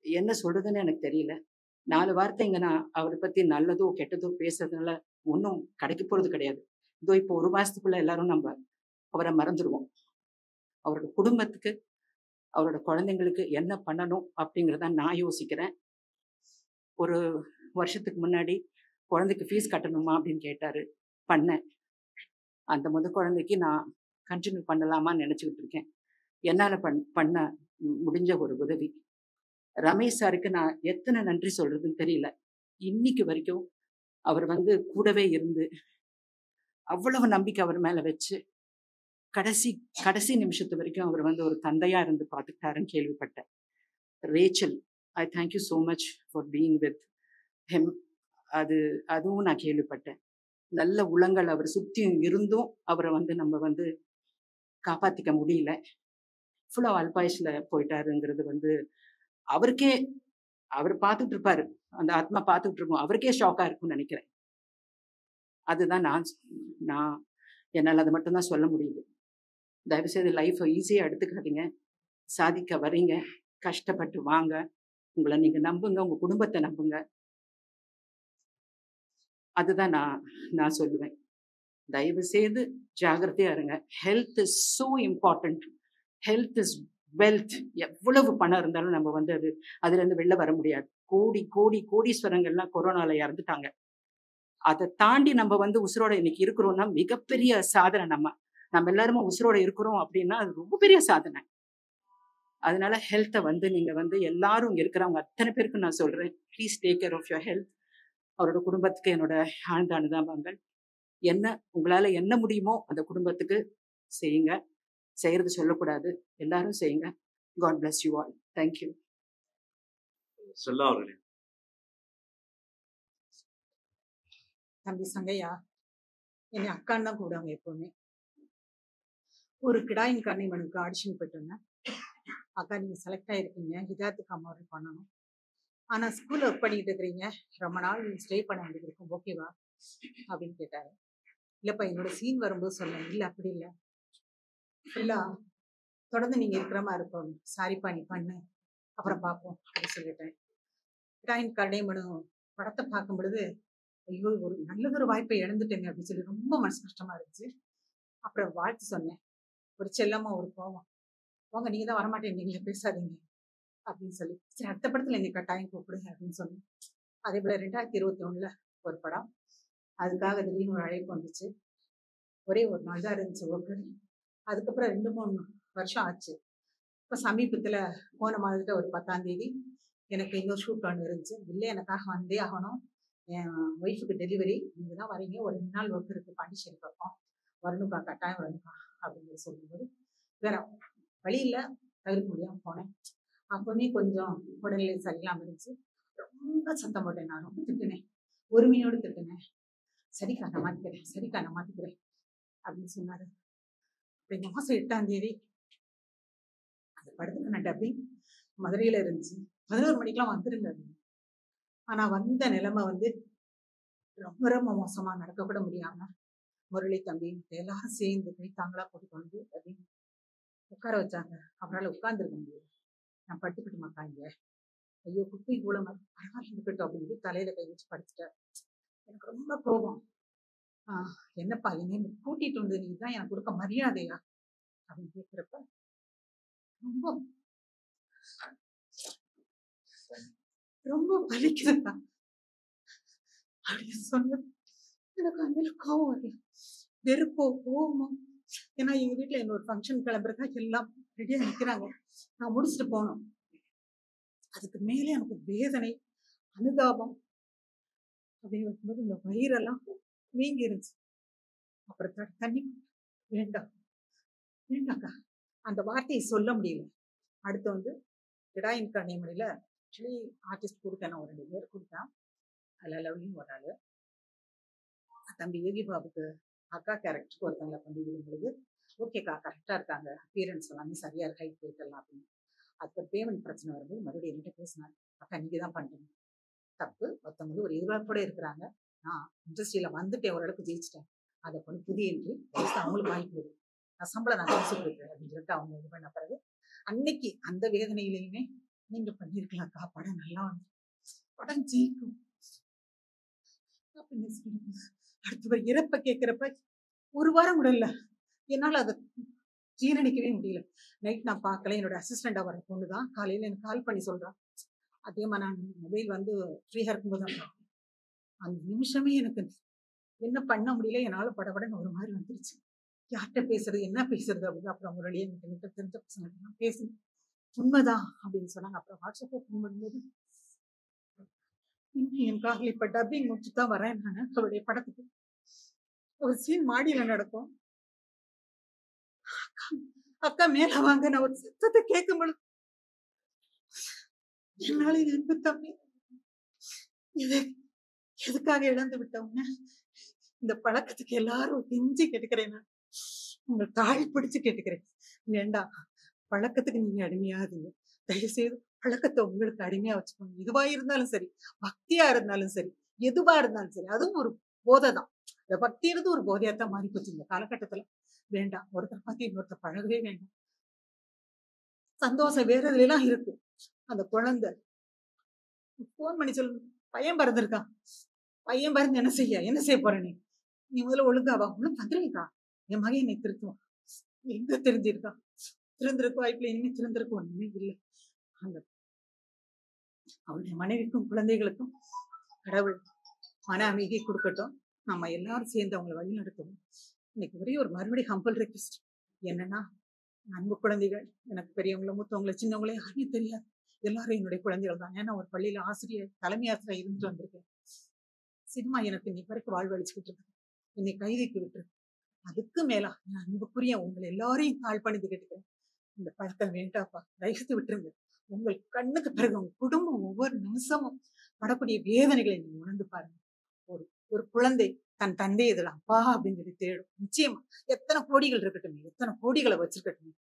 என்ன சொல்றதுன்னு எனக்கு தெரியல. 4 வார்த்தைங்க நான் அவரை பத்தி நல்லதோ கெட்டதோ பேசுறதுனால ஒன்றும் கிடைக்க போறது கிடையாது. இதோ இப்போ 1 மாசத்துக்குள்ள எல்லாரும் நம்ம அவரை மறந்துடுவோம். அவரோட குடும்பத்துக்கு, அவரோட குழந்தைங்களுக்கு என்ன பண்ணணும் அப்படிங்கிறத நான் யோசிக்கிறேன். ஒரு வருஷத்துக்கு முன்னாடி குழந்தைக்கு ஃபீஸ் கட்டணுமா அப்படின்னு கேட்டாரு. பண்ணேன். அந்த குழந்தைக்கு நான் கண்டினியூ பண்ணலாமான்னு நினைச்சுக்கிட்டு இருக்கேன். என்னால பண்ண முடிஞ்ச ஒரு உதவி. ரமேஷ் சாருக்கு நான் எத்தனை நன்றி சொல்றதுன்னு தெரியல. இன்னைக்கு வரைக்கும் அவர் வந்து கூடவே இருந்து அவ்வளவு நம்பிக்கை அவர் மேல வச்சு கடைசி நிமிஷத்து வரைக்கும் அவர் வந்து ஒரு தந்தையா இருந்து பார்த்துக்கிட்டாருன்னு கேள்விப்பட்டேன். Rachel, I thank you so much for being with him. அதுவும் நான் கேள்விப்பட்டேன். நல்ல உளங்கள் அவர் சுற்றியும் இருந்தும் அவரை வந்து நம்ம வந்து காப்பாத்திக்க முடியல. ஃபுல்லா அல்பாயுஷ்ல போயிட்டாருங்கிறது வந்து அவருக்கே, அவர் பார்த்துட்டு இருப்பாரு, அந்த ஆத்மா பார்த்துட்டு இருக்கும், அவருக்கே ஷாக்கா இருக்கும்னு நினைக்கிறேன். அதுதான் நான் என்னால் அதை மட்டும்தான் சொல்ல முடியுது. தயவுசெய்து லைஃப்பை ஈஸியாக எடுத்துக்காதீங்க. சாதிக்க வரீங்க, கஷ்டப்பட்டு வாங்க. உங்களை நீங்க நம்புங்க, உங்க குடும்பத்தை நம்புங்க. அதுதான் நான் சொல்லுவேன். தயவு செய்து ஜாகிரதையா இருங்க. Health is so important. Health is wealth. எவ்வளவு பணம் இருந்தாலும் நம்ம வந்து அதுல இருந்து வெளில வர முடியாது. கோடீஸ்வரங்கள்லாம் கொரோனால இறந்துட்டாங்க. அதை தாண்டி நம்ம வந்து உசுரோட இன்னைக்கு இருக்கிறோம்னா மிகப்பெரிய சாதனை. நம்ம எல்லாருமே உசுரோட இருக்கிறோம் அப்படின்னா அது ரொம்ப பெரிய சாதனை. அதனால ஹெல்த்தை வந்து நீங்க வந்து எல்லாரும் இங்க இருக்கிறவங்க அத்தனை பேருக்கு நான் சொல்றேன், please take care of your health. அவரோட குடும்பத்துக்கு என்னோட ஆழ்ந்த அனுதாபங்கள். உங்களால என்ன முடியுமோ அந்த குடும்பத்துக்கு செய்யுங்க. செய்யறது சொல்லக்கூடாது, எல்லாரும் செய்யுங்க. God bless you all. Thank you. சொல்லா அவர்களே. தம்பி சங்கையா, என்னை அக்கான்னு தான் கூப்பிடுவாங்க எப்பவுமே. ஒரு கிடாயின் கன்னிமனுக்கு ஆடிஷன் போயிட்டோங்க. அக்கா நீங்க செலக்ட் ஆயிருக்கீங்க, ஹிதாயத்துக்கு அம்மாவை பண்ணணும், ஆனா ஸ்கூல்ல ஒர்க் பண்ணிட்டு இருக்கிறீங்க, ரொம்ப நாள் நீங்க ஸ்டே பண்ண வேண்டியது இருக்கும், ஓகேவா அப்படின்னு கேட்டாரு. இல்லப்பா என்னோட சீன் வரும்போது சொன்னேன், இல்லை அப்படி இல்லை, இல்லை தொடர்ந்து நீங்க இருக்கிற மாதிரி இருக்கும், சாரிப்பா நீ பண்ணு அப்புறம் பார்ப்போம் அப்படின்னு சொல்லிட்டேன். கிடாயின் கன்னிமனு படத்தை பார்க்கும் பொழுது ஐயோ ஒரு நல்லதொரு வாய்ப்பை இழந்துட்டேங்க அப்படின்னு சொல்லி ரொம்ப மனசு கஷ்டமா இருந்துச்சு. அப்புறம் வாழ்த்து சொன்னேன், ஒரு செல்லம்மா ஒரு கோவம், போங்க நீங்க தான் வரமாட்டேன், நீங்களே பேசாதீங்க அப்படின்னு சொல்லி, சரி அடுத்த படத்துல நீங்க கட்டாயம் கூப்பிடுங்க அப்படின்னு சொன்னேன். அதே போல 2021 ஒரு படம், அதுக்காக திடீர்னு ஒரு அழைப்பு வந்துச்சு. ஒரே ஒரு நாள் தான் இருந்துச்சு ஒர்க்கு. அதுக்கப்புறம் 2-3 வருஷம் ஆச்சு. இப்போ சமீபத்துல போன மாதத்துல ஒரு 10ஆம் தேதி எனக்கு இன்னொரு ஷூட் ஒன்று இருந்துச்சு. இல்லை எனக்காக வந்தே ஆகணும், என் ஒய்ஃபுக்கு டெலிவரி, நீங்கள் தான் வரீங்க, ஒரு 2 நாள் ஒர்க் இருக்குது பாண்டிச்சேரி பக்கம், வரணுக்கா கட்டாயம் வரணுக்கா அப்படின்னு சொல்லும்போது வேற வழி இல்லை, தவிர்க்க முடியாமல் போனேன். அப்போவுமே கொஞ்சம் உடல்நிலை சரியில்லாமல் இருந்துச்சு. ரொம்ப சத்தம் போட்டேன், நான் ரொம்ப திட்டினேன், ஒருமையோடு திட்டினேன். சரிக்கா நான் மாற்றிக்கிறேன், சரிக்கா நான் மாற்றிக்கிறேன் அப்படின்னு சொன்னார். இப்போ இந்த மாதம் 8ஆம் தேதி அந்த படத்துக்கு நான் டப்பிங் மதுரையில் இருந்துச்சு. 11 மணிக்கெலாம் வந்துருங்க அப்படின்னு. ஆனால் வந்த நிலைமை வந்து ரொம்ப ரொம்ப மோசமா நடக்க கூட முடியாம முரளி தம்பி எல்லாரும் சேர்ந்து கைத்தாங்களா கூட்டிட்டு வந்து அப்படின்னு உட்கார வச்சாங்க. அவரால் உட்கார்ந்துருக்க முடியல. நான் படுத்துக்கிட்டு மாட்டாங்க, ஐயோ குப்பை இவ்வளவு பரவாயில்ல இருக்கட்டும் அப்படின்னு தலையில கை வச்சு படுத்துட்டேன். எனக்கு ரொம்ப கோபம். என்னப்பா என்னை கூட்டிட்டு வந்து நீ தான் எனக்கு கொடுக்க மரியாதையா அப்படின்னு கேட்கிறப்ப ரொம்ப ரொம்ப வலிக்குதுப்பா அப்படின்னு சொன்ன எனக்கு அந்த கோபம் வரல, வெறுப்போ கோபமோ. ஏன்னா எங்க வீட்டுல இன்னொரு ஃபங்க்ஷன் கிளம்புறதா எல்லாம் ரெடியா நிக்கிறாங்க, நான் முடிச்சுட்டு போனோம். அதுக்கு மேலே எனக்கு வேதனை அனுதாபம் அப்படின்னு இருக்கும்போது இந்த வயிறெல்லாம் வீங்கி இருந்துச்சு. அப்புறம் தண்ணி வேண்டாம் வேண்டாக்கா அந்த வார்த்தையை சொல்ல முடியல. அடுத்து வந்து கிடாயின் கண்ணிமணியில ஆக்சுவலி ஆர்டிஸ்ட் கொடுத்தேன், நான் ஒரு 2 பேர் கொடுத்தேன். அதில் லவ்லின்னு ஒரு ஆள், தம்பி யோகி பாபுக்கு அக்கா கேரக்டருக்கு ஒருத்தங்களை பண்ணி விடும்பொழுது ஓகேக்கா கரெக்டாக இருக்காங்க, அப்பியரன்ஸ் எல்லாமே சரியா இருக்கு, ஹைட் போயிட்டலாம் அப்படின்னு. அதுக்கு பேமெண்ட் பிரச்சனை வரும்போது மறுபடியும் என்கிட்ட பேசினாங்க, அக்கா நீங்க தான் பண்ணுறீங்க தப்பு, மொத்தவங்க ஒரு 20 கூட இருக்கிறாங்க, நான் இண்டஸ்ட்ரியில வந்துட்டேன், ஓரளவுக்கு ஜெயிச்சிட்டேன், அதை பண்ணி புதிய என்ட்ரி அவங்களுக்கு வாய்ப்பு கொடுக்கும், நான் சம்பளம் நான் பேசி கொடுக்குறேன் அப்படின்னு சொல்லிட்டு அவங்க இது பண்ண பிறகு அன்னைக்கு அந்த வேதனையிலையுமே நீங்க பண்ணிருக்கலாம்க்கா, படம் நல்லா வந்து படம் ஜெயிக்கும் அப்படின்னு சொல்லி அடுத்த இறப்ப கேட்கிறப்ப 1 வாரம் கூட இல்லை, என்னால் அதை ஜீரணிக்கவே முடியல. நைட் நான் பார்க்கல, என்னோட அசிஸ்டண்டா வர பொண்ணு தான் காலையில எனக்கு கால் பண்ணி சொல்றான். அதே மாதிரி நான் மொபைல் வந்து ஃப்ரீயா இருக்கும்போது தான் அந்த நிமிஷமே எனக்கு என்ன பண்ண முடியல, என்னால படபடன்னு ஒரு மாதிரி வந்துருச்சு. யார்கிட்ட பேசுறது என்ன பேசுறது அப்படின்னு. அப்புறம் முரளியே எனக்கு தெரிஞ்ச பசங்க பேசுனேன், உண்மைதான் அப்படின்னு சொன்னாங்க. அப்புறம் வாட்ஸ்அப்ல ஃபோன் பண்ணும்போது இன்னும் என் காரில் இப்ப டப்பிங் முடிச்சுட்டு தான் வரேன் நான் அவருடைய படத்துக்கு. ஒரு சீன் மாடியில நடக்கும், அக்கா மேல வாங்க, நான் ஒரு சத்தத்தை கேட்கும் பொழுது என்னால அன்பு தம்பி எதுக்காக இழந்து விட்டவங்க, இந்த பழக்கத்துக்கு எல்லாரும் கெஞ்சி கேட்டுக்கிறேன், நான் உங்க தாழ் பிடிச்சு கேட்டுக்கிறேன், வேண்டாம் பழக்கத்துக்கு நீங்க அடிமையாதீங்க, தயவுசெய்து பழக்கத்தை உங்களுக்கு அடிமையா வச்சுக்கோங்க. எதுவா இருந்தாலும் சரி, பக்தியா இருந்தாலும் சரி, எதுவா இருந்தாலும் சரி, அதுவும் ஒரு போதை தான். இந்த பக்தின்றது ஒரு போதையாத்தான் மாறி போச்சு இந்த காலகட்டத்துல. வேண்டாம், ஒருத்தர் பார்த்து இன்னொருத்தர் பழகவே வேண்டாம். சந்தோஷம் வேற இதுல எல்லாம் இருக்கு. அந்த குழந்தை போன் பண்ணி சொல்லு, பையன் பிறந்திருக்கான், பையன் பிறந்து என்ன செய்ய போற நீ முதல்ல ஒழுங்காவா, ஒன்றும் வந்துருக்கா, என் மகன் என்னை திருத்துவான், எங்க தெரிஞ்சிருக்கா, திருந்திருக்க வாய்ப்புல இனிமே திருந்திருக்க ஒண்ணுமே இல்லை. அந்த அவருடைய மனைவிக்கும் குழந்தைகளுக்கும் கடவுள் மன அமைதியை கொடுக்கட்டும், நம்ம எல்லாரும் சேர்ந்து அவங்களை வழி நடத்தணும். இன்னைக்கு ஒரே ஒரு மறுபடியும் ஹம்பிள் ரெக்வெஸ்ட் என்னன்னா, அன்பு குழந்தைகள், எனக்கு பெரியவங்கள மூத்தவங்களை சின்னவங்களே யாருமே தெரியாது, எல்லாரும் என்னுடைய குழந்தைகள் தான். ஏன்னா ஒரு பள்ளியில தலைமை ஆசிரியர் இருந்துட்டு வந்திருக்கேன். சினிமா எனக்கு இன்னைக்கு வரைக்கும் வாழ்வழிச்சுக்கிட்டு இருக்கு, என்னை கைதிக்கு விட்டுரு. அதுக்கு மேலா நான் அன்புக்குரிய உங்களை எல்லாரையும் தாழ் பண்ணி கேட்டுக்கிறேன், இந்த பழக்கம் வேண்டாப்பா, தயவுத்து விட்டுருங்க. உங்கள் கண்ணுக்கு பிறகு உங்க குடும்பம் ஒவ்வொரு நிமிஷமும் படக்கூடிய வேதனைகளை நீங்க உணர்ந்து பாருங்க. ஒரு குழந்தை தன் தந்தை இதுல அப்பா அப்படின்னு சொல்லி தேடும். நிச்சயமா எத்தனை கோடிகள் இருக்கட்டும், எத்தனை கோடிகளை வச்சிருக்கட்டும்,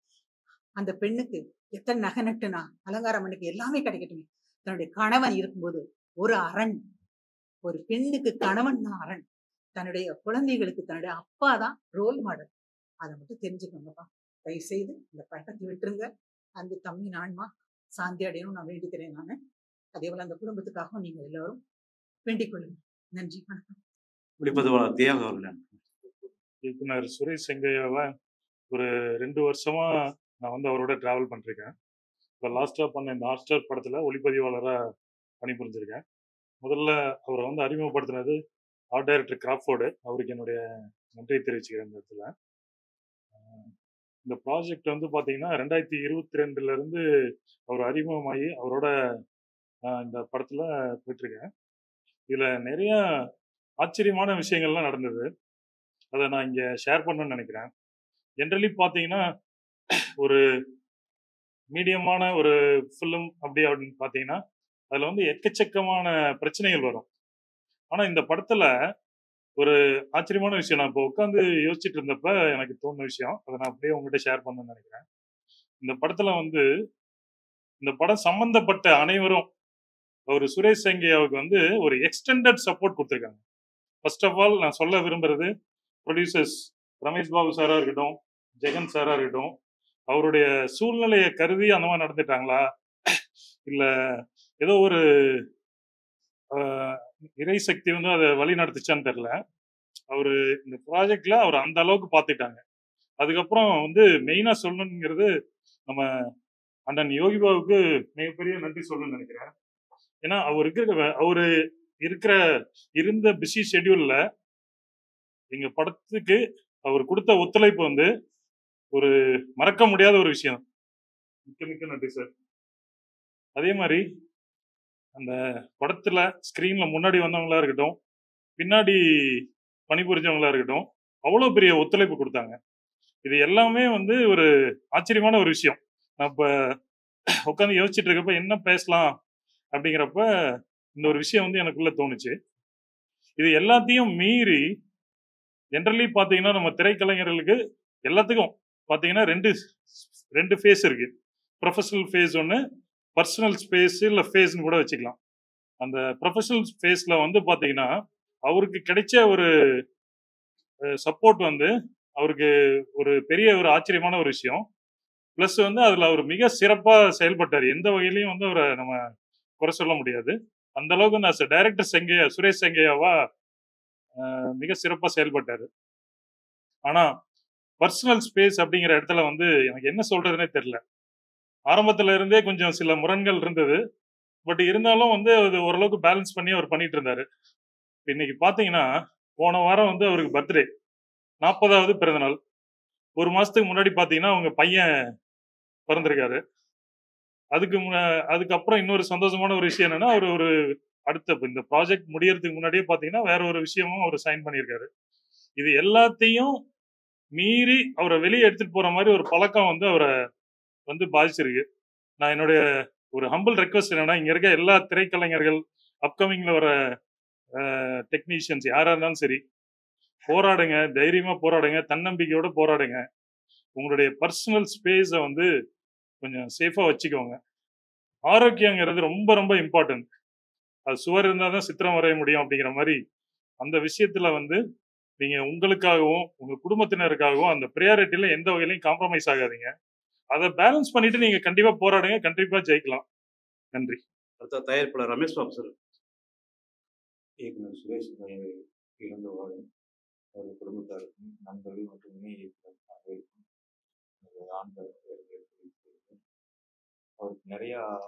அந்த பெண்ணுக்கு எத்தனை நகை நட்டுனா அலங்காரம் பண்ணுக்கு எல்லாமே கிடைக்கட்டும், தன்னுடைய கணவன் இருக்கும்போது ஒரு அரண், ஒரு பெண்ணுக்கு கணவன் தான் அரண், தன்னுடைய குழந்தைகளுக்கு தன்னுடைய அப்பா தான் ரோல் மாடல். அதை மட்டும் தெரிஞ்சுக்கோங்கப்பா, தயவு செய்து இந்த பழக்கத்தை விட்டுருங்க. அந்த தம்பி நான்மா சாந்தி அடையணும் நான் வேண்டிக்கிறேன். நான் அதே போல அந்த குடும்பத்துக்காகவும் நீங்க எல்லாரும் வேண்டிக் கொள்ளுங்க. நன்றி, வணக்கம். ஒளிப்பதிவாளர் தியாக அவர்கள். இயக்குனர் சுரேஷ் செங்கையாவை ஒரு 2 வருஷமா நான் வந்து அவரோட டிராவல் பண்ணிருக்கேன். இப்போ லாஸ்டா பண்ண இந்த ஹாட்ஸ்டார் படத்துல ஒளிப்பதிவாளராக பணிபுரிஞ்சிருக்கேன். முதல்ல அவரை வந்து அறிமுகப்படுத்தினது ஆர்ட் டைரக்டர் கிராஃபோர்டு, அவருக்கு என்னுடைய நன்றியை தெரிவிச்சுக்கிறேன். இந்த இடத்துல இந்த ப்ராஜெக்ட் வந்து பார்த்தீங்கன்னா 2022 அவர் அறிமுகமாகி அவரோட இந்த படத்தில் போயிட்டுருக்கேன். இதில் நிறைய ஆச்சரியமான விஷயங்கள்லாம் நடந்தது, அதை நான் இங்கே ஷேர் பண்ணணும்னு நினைக்கிறேன். ஜென்ரலி பார்த்தீங்கன்னா ஒரு மீடியமான ஒரு ஃபிலிம் அப்படின்னு பார்த்தீங்கன்னா அதில் வந்து எக்கச்சக்கமான பிரச்சனைகள் வரும். ஆனால் இந்த படத்தில் ஒரு ஆச்சரியமான விஷயம், நான் இப்போ உட்காந்து யோசிச்சுட்டு இருந்தப்ப எனக்கு தோணுன விஷயம், அதை நான் அப்படியே உங்ககிட்ட ஷேர் பண்ணணும்னு நினைக்கிறேன். இந்த படத்தில் வந்து இந்த படம் சம்பந்தப்பட்ட அனைவரும் ஒரு சுரேஷ் செங்கையாவுக்கு வந்து ஒரு எக்ஸ்டெண்டட் சப்போர்ட் கொடுத்துருக்காங்க. ஃபர்ஸ்ட் ஆஃப் ஆல் நான் சொல்ல விரும்புறது ப்ரொடியூசர்ஸ் ரமேஷ் பாபு சாரா இருக்கட்டும், ஜெகன் சாரா இருக்கட்டும், அவருடைய சூழ்நிலையை கருதி அந்த மாதிரி நடந்துட்டாங்களா, இல்ல ஏதோ ஒரு இறை சக்தி வந்து அதை வழி நடத்துச்சான்னு தெரியல. அவரு இந்த ப்ராஜெக்ட்ல அவர் அந்த அளவுக்கு பார்த்துட்டாங்க. அதுக்கப்புறம் வந்து மெயினா சொல்லணுங்கிறது நம்ம அண்ணன் யோகி பாபுக்கு மிகப்பெரிய நன்றி சொல்லணும்னு நினைக்கிறேன். ஏன்னா அவரு இருந்த பிஸி ஷெட்யூல்ல எங்க படத்துக்கு அவர் கொடுத்த ஒத்துழைப்பு வந்து ஒரு மறக்க முடியாத ஒரு விஷயம். மிக்க மிக்க நன்றி சார். அதே மாதிரி அந்த படத்துல ஸ்கிரீன்ல முன்னாடி வந்தவங்களா இருக்கட்டும், பின்னாடி பணிபுரிஞ்சவங்களா இருக்கட்டும், அவ்வளோ பெரிய ஒத்துழைப்பு கொடுத்தாங்க. இது எல்லாமே வந்து ஒரு ஆச்சரியமான ஒரு விஷயம். நான் இப்ப உட்காந்து யோசிச்சுட்டு இருக்கப்ப என்ன பேசலாம் அப்படிங்கிறப்ப இந்த ஒரு விஷயம் வந்து எனக்குள்ள தோணுச்சு. இது எல்லாத்தையும் மீறி ஜென்ரலி பார்த்தீங்கன்னா நம்ம திரைக்கலைஞர்களுக்கு எல்லாத்துக்கும் பார்த்தீங்கன்னா ரெண்டு ஃபேஸ் இருக்கு. ப்ரொஃபஷனல் ஃபேஸ் ஒன்று, பர்சனல் ஸ்பேஸ் இல்லை ஃபேஸ்ன்னு கூட வச்சுக்கலாம். அந்த ப்ரொஃபஷனல் ஃபேஸ்ல வந்து பார்த்தீங்கன்னா அவருக்கு கிடைச்ச ஒரு சப்போர்ட் வந்து அவருக்கு ஒரு பெரிய ஒரு ஆச்சரியமான ஒரு விஷயம். ப்ளஸ் வந்து அதில் அவர் மிக சிறப்பாக செயல்பட்டார். எந்த வகையிலையும் வந்து அவரை நம்ம குறை சொல்ல முடியாது. அந்த அளவுக்கு வந்து டைரக்டர் சுரேஷ் செங்கையாவா மிக சிறப்பாக செயல்பட்டார். ஆனால் பர்சனல் ஸ்பேஸ் அப்படிங்கிற இடத்துல வந்து எனக்கு என்ன சொல்றதுன்னே தெரியல. ஆரம்பத்துல இருந்தே கொஞ்சம் சில முரண்கள் இருந்தது. பட் இருந்தாலும் வந்து அது ஓரளவுக்கு பேலன்ஸ் பண்ணி அவர் பண்ணிட்டு இருந்தாரு. இன்னைக்கு பார்த்தீங்கன்னா போன வாரம் வந்து அவருக்கு பர்த்டே, 40வது பிறந்தநாள். ஒரு மாசத்துக்கு முன்னாடி பார்த்தீங்கன்னா அவங்க பையன் பிறந்திருக்காரு. அதுக்கப்புறம் இன்னொரு சந்தோஷமான ஒரு விஷயம் என்னன்னா அவர் ஒரு அடுத்த இந்த ப்ராஜெக்ட் முடியறதுக்கு முன்னாடியே பார்த்தீங்கன்னா வேற ஒரு விஷயமும் அவர் சைன் பண்ணியிருக்காரு. இது எல்லாத்தையும் மீறி அவரை வெளியே எடுத்துட்டு போற மாதிரி ஒரு பழக்கம் வந்து அவரை வந்து பாதிச்சிருக்கு. நான் என்னுடைய ஒரு ஹம்பிள் ரெக்வஸ்ட் என்னன்னா, இங்க இருக்க எல்லா திரைக்கலைஞர்கள், அப்கமிங்ல வர டெக்னீஷியன்ஸ் யாரா இருந்தாலும் சரி, போராடுங்க, தைரியமா போராடுங்க, தன்னம்பிக்கையோட போராடுங்க. உங்களுடைய பர்சனல் ஸ்பேஸை வந்து கொஞ்சம் சேஃபா வச்சுக்கோங்க. ஆரோக்கியங்கிறது ரொம்ப ரொம்ப இம்பார்ட்டன்ட். அது சுவர் இருந்தால் தான் சித்திரம் வரைய முடியும் அப்படிங்கிற மாதிரி அந்த விஷயத்துல வந்து நீங்க உங்களுக்காகவும் உங்க குடும்பத்தினருக்காகவும் அந்த ப்ரியாரிட்டியில எந்த வகையிலையும் காம்ப்ரமைஸ் ஆகாதீங்க. அதை பேலன்ஸ் பண்ணிட்டு நீங்க கண்டிப்பா போராடுங்க, கண்டிப்பா ஜெயிக்கலாம். நன்றி. அடுத்த தயாரிப்பாளர் ரமேஷ் பாபு சார். இயக்குனர் சுரேஷ் இழந்த வாழும் அவருடைய குடும்பத்தாருக்கும் நண்பர்கள் மற்றும் இணை இயக்குனர் அனைவருக்கும் ஆண்கள் அவருக்கு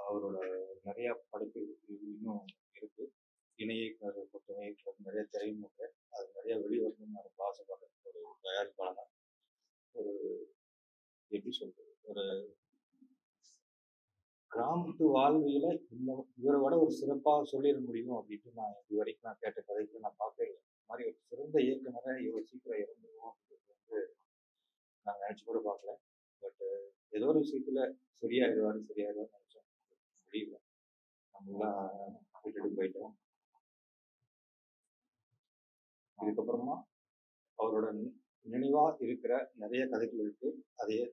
அவரோட நிறைய படைப்பு இன்னும் இருக்கு. இணை இயக்குனர் பொறுத்த இயக்குனர் நிறைய திரைமுறை அது நிறைய வெளிவரணும்னு நான் ஆசைப்படுறேன். ஒரு தயாரிப்பாளர் ஒரு எப்படி சொல்றது, ஒரு கிராமத்து வாழ்வியல இவரை விட ஒரு சிறப்பாக சொல்லிட முடியும் அப்படின்ட்டு நான் இது வரைக்கும் நான் கேட்ட கதைக்கு நான் பார்க்கவே இல்லை. இந்த மாதிரி ஒரு சிறந்த இயக்குனரை இவ்வளோ சீக்கிரம் இறந்துருவோம் அப்படின்றது வந்து நான் நினைச்சு கூட பார்க்கல. பட் ஏதோ ஒரு விஷயத்துல சரியாயிடுவாருன்னு நினைச்சோம், முடியல. நம்மளாம் விட்டுட்டு போயிட்டோம். இதுக்கப்புறமா அவரோட நினைவா இருக்கிற நிறைய கதைகள் இருக்கு. அதையே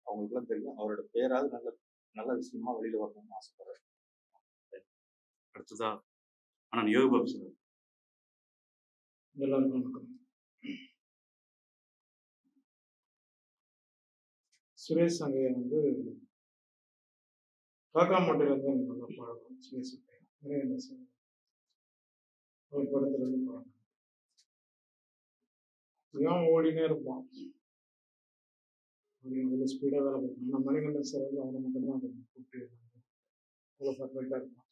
அவங்களுக்குலாம் தெரியும். அவரோட பேராவது நல்ல விஷயமா வெளியில வரணும்னு ஆசைப்படுறேன். அடுத்ததா ஆனால் யோகி பாபு சார். எல்லாருக்கும் வணக்கம். சுரேஷ் சங்கையா வந்து காக்காமட்டையிலேருந்து எனக்கு நல்லா பழக்கம். சுரேஷ் சங்கையா நிறைய ஒரு படத்துலேருந்து பழக்கம். இவன் ஓடினே இருப்பான், அவ்வளோ ஸ்பீடாக வேலை பார்க்கணும். ஆனால் மணிகண்டன் சார் வந்து அவனை மட்டும்தான் கூப்பிட்டு அவ்வளோ பர்ஃபெக்டாக இருப்பான்.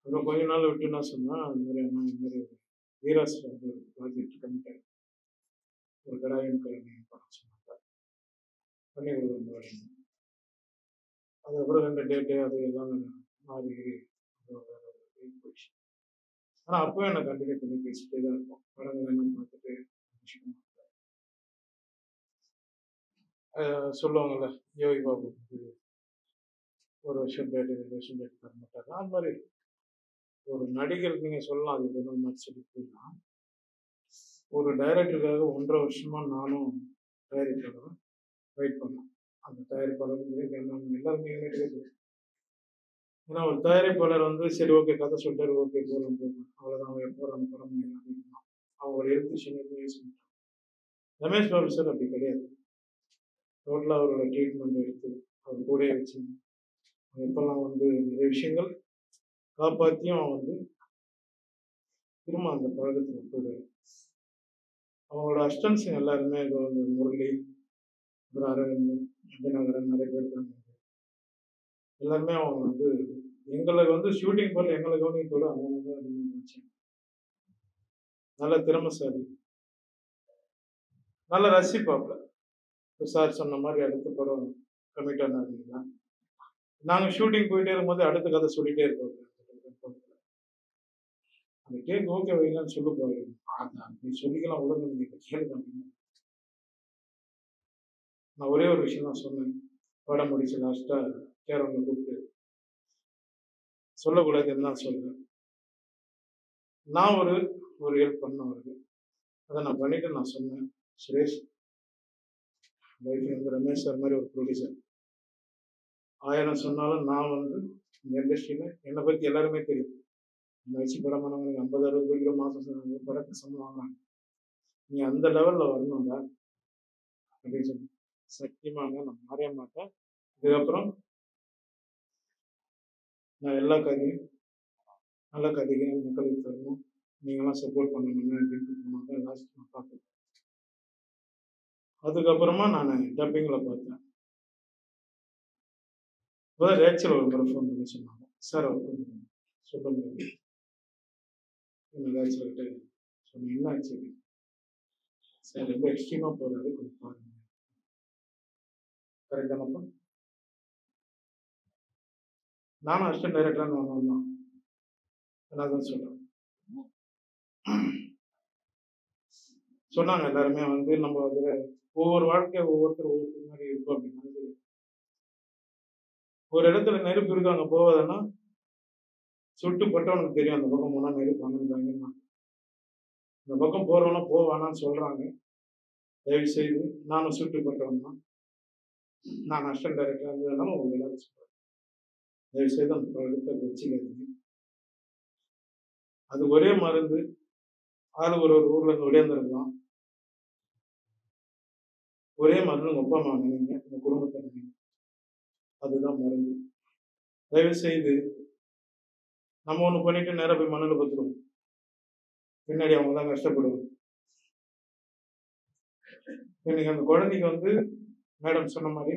அப்புறம் கொஞ்ச நாள் விட்டுன்னா சொன்னால் இந்த மாதிரி வீராஸ் வந்து ஒரு ப்ராஜெக்ட் கமிட்டார், ஒரு கடாயம் கலைஞர் படம் சொன்னாங்க, பண்ணி கொடுக்குற. அதுக்கப்புறம் 2 டேட்டு அது எல்லாம் மாறி போயிடுச்சு. ஆனால் அப்போ என்னை கண்டினியூ பண்ணி பேசிட்டே தான் இருப்போம். படங்கள் என்ன பார்த்துட்டு சொல்லுவாங்கள்ல, யோகி பாபு ஒரு வருஷம் டேட்டு 2 வருஷம் டேட்டு தர மாட்டாங்க. அது மாதிரி ஒரு நடிகர் நீங்கள் சொல்லலாம், அது வேணும் மாதிரி சொல்லி போயிடலாம். ஒரு டைரக்டருக்காக 1.5 வருஷமா நானும் தயாரிப்பாளரும் வெயிட் பண்ணேன். அந்த தயாரிப்பாளருக்கு எல்லாருமே தெரியும். ஏன்னா ஒரு தயாரிப்பாளர் வந்து சரி ஓகே கதை சொல்லிட்டாரு, ஓகே போகிறோம் அவ்வளோதான், அவர் போகிற அந்த படம் அப்படின்னா அவங்க ஒரு ஹெல்த் இஷ்யூ யூஸ் பண்ணிட்டாங்க. ரமேஷ் பாபு சார் அப்படி கிடையாது. டோட்டலாக அவரோட ட்ரீட்மெண்ட் எடுத்து அவர் கூடயே வச்சு இப்போல்லாம் வந்து நிறைய விஷயங்கள் காப்பாற்றியும் அவன் வந்து திரும்ப அந்த பழக்கத்தில் போயிடுவார். அவங்களோட அஸ்டன்ஸுங்க எல்லாருமே இது வந்து முரளி, அப்புறம் அரவிந்த், தினகரன், நிறைய பேர் இருக்காங்க. எல்லாருமே அவங்க வந்து எங்களுக்கு வந்து ஷூட்டிங் போல எங்களை கவனியத்தோடு அவங்க தான் அதிகமாக வச்சாங்க. நல்ல திறமைசாலி, நல்ல ரசிப்பாப்ல. இப்போ சார் சொன்ன மாதிரி அடுத்த படம் கமிட் ஆனாருங்களா, நாங்கள் ஷூட்டிங் போயிட்டே இருக்கும்போது அடுத்த கதை சொல்லிட்டே இருப்போம். அந்த கேக் ஓகே வைங்கன்னு சொல்லு போய் நீ சொல்லிக்கலாம் உடனே நீங்கள் கேளுங்க அப்படின்னு. நான் ஒரே ஒரு விஷயம் தான் சொன்னேன். படம் முடிச்சு லாஸ்ட்டாக கேரவங்களை கூப்பிட்டு சொல்லக்கூடாதுன்னு தான் சொல்கிறேன். நான் ஒரு ஹெல்ப் பண்ண வருது, அதை நான் பண்ணிட்டு நான் சொன்னேன். சுரேஷ் லைஃப்ல வந்து ரமேஷ் சார் மாதிரி ஒரு ப்ரொடியூசர் 1000 சொன்னாலும் நான் வந்து இந்த இண்டஸ்ட்ரியில் என்னை பற்றி எல்லாருமே தெரியும். என்னை வச்சு படம் பண்ணவங்க 50-60 கோடி மாதம் படத்தை சம்பளம் வாங்குறாங்க. நீ அந்த லெவலில் வரணும்டா அப்படின்னு சொல்லி சத்தியமாங்க நான் மாறிய மாட்டேன். இதுக்கப்புறம் நான் எல்லா கதையும் நல்ல கதையும் மக்களுக்கு தரணும், நீங்களாம் சப்போர்ட் பண்ணணும் அப்படின்னு லாஸ்ட் நான் பார்க்குறேன். அதுக்கப்புறமா நான் டப்பிங்கில் பார்த்தேன். இப்போதான் ரேச்சல் ஒரு முறை ஃபோன் பண்ணி சொன்னாங்க, சார் அவர் சொல்ல முடியாது ரேச்சல்கிட்ட சொன்னேன், என்ன ஆச்சு சார், ரொம்ப எக்ஸ்ட்ரீமாக போகிறாரு, கொஞ்சம் பாருங்க. கரெக்டானப்பா நானும் அசிஸ்டன்ட் டைரக்டரானு வாங்கணும் நான் தான் சொல்கிறேன். சொன்னாங்க எல்லாருமே வந்து நம்ம அதில் ஒவ்வொரு வாழ்க்கையை ஒவ்வொருத்தர் மாதிரி இருக்கும் அப்படின்னு. ஒரு இடத்துல நெருப்பு இருக்கு, அங்கே போவதுன்னா சுட்டு பட்டவனுக்கு தெரியும் அந்த பக்கம் போனால் நெருப்பு அணுந்தாங்கன்னா. இந்த பக்கம் போகிறவனா போவானான்னு சொல்கிறாங்க. தயவு செய்து நானும் சுட்டு பட்டவன் தான், நான் அசிஸ்டன்ட் டைரக்டர் இருந்ததுனால உங்களுக்கு எல்லாரும் சொல்கிறேன், தயவு செய்து அந்த பழக்கத்தை வச்சுக்காதீங்க. அது ஒரே மருந்து. ஆள் ஒரு ஊர்ல இருந்து ஒடியாந்துருக்கலாம், ஒரே மருந்து உங்க அப்பா அம்மா நினைங்க, உங்க குடும்பத்தை நினைங்க, அதுதான் மருந்து. தயவு செய்து நம்ம ஒண்ணு பண்ணிட்டு நேரம் போய் மண்ணில் பத்துருவோம், பின்னாடி அவங்க தான் கஷ்டப்படுவாங்க. இன்னைக்கு அந்த குழந்தைக்கு வந்து மேடம் சொன்ன மாதிரி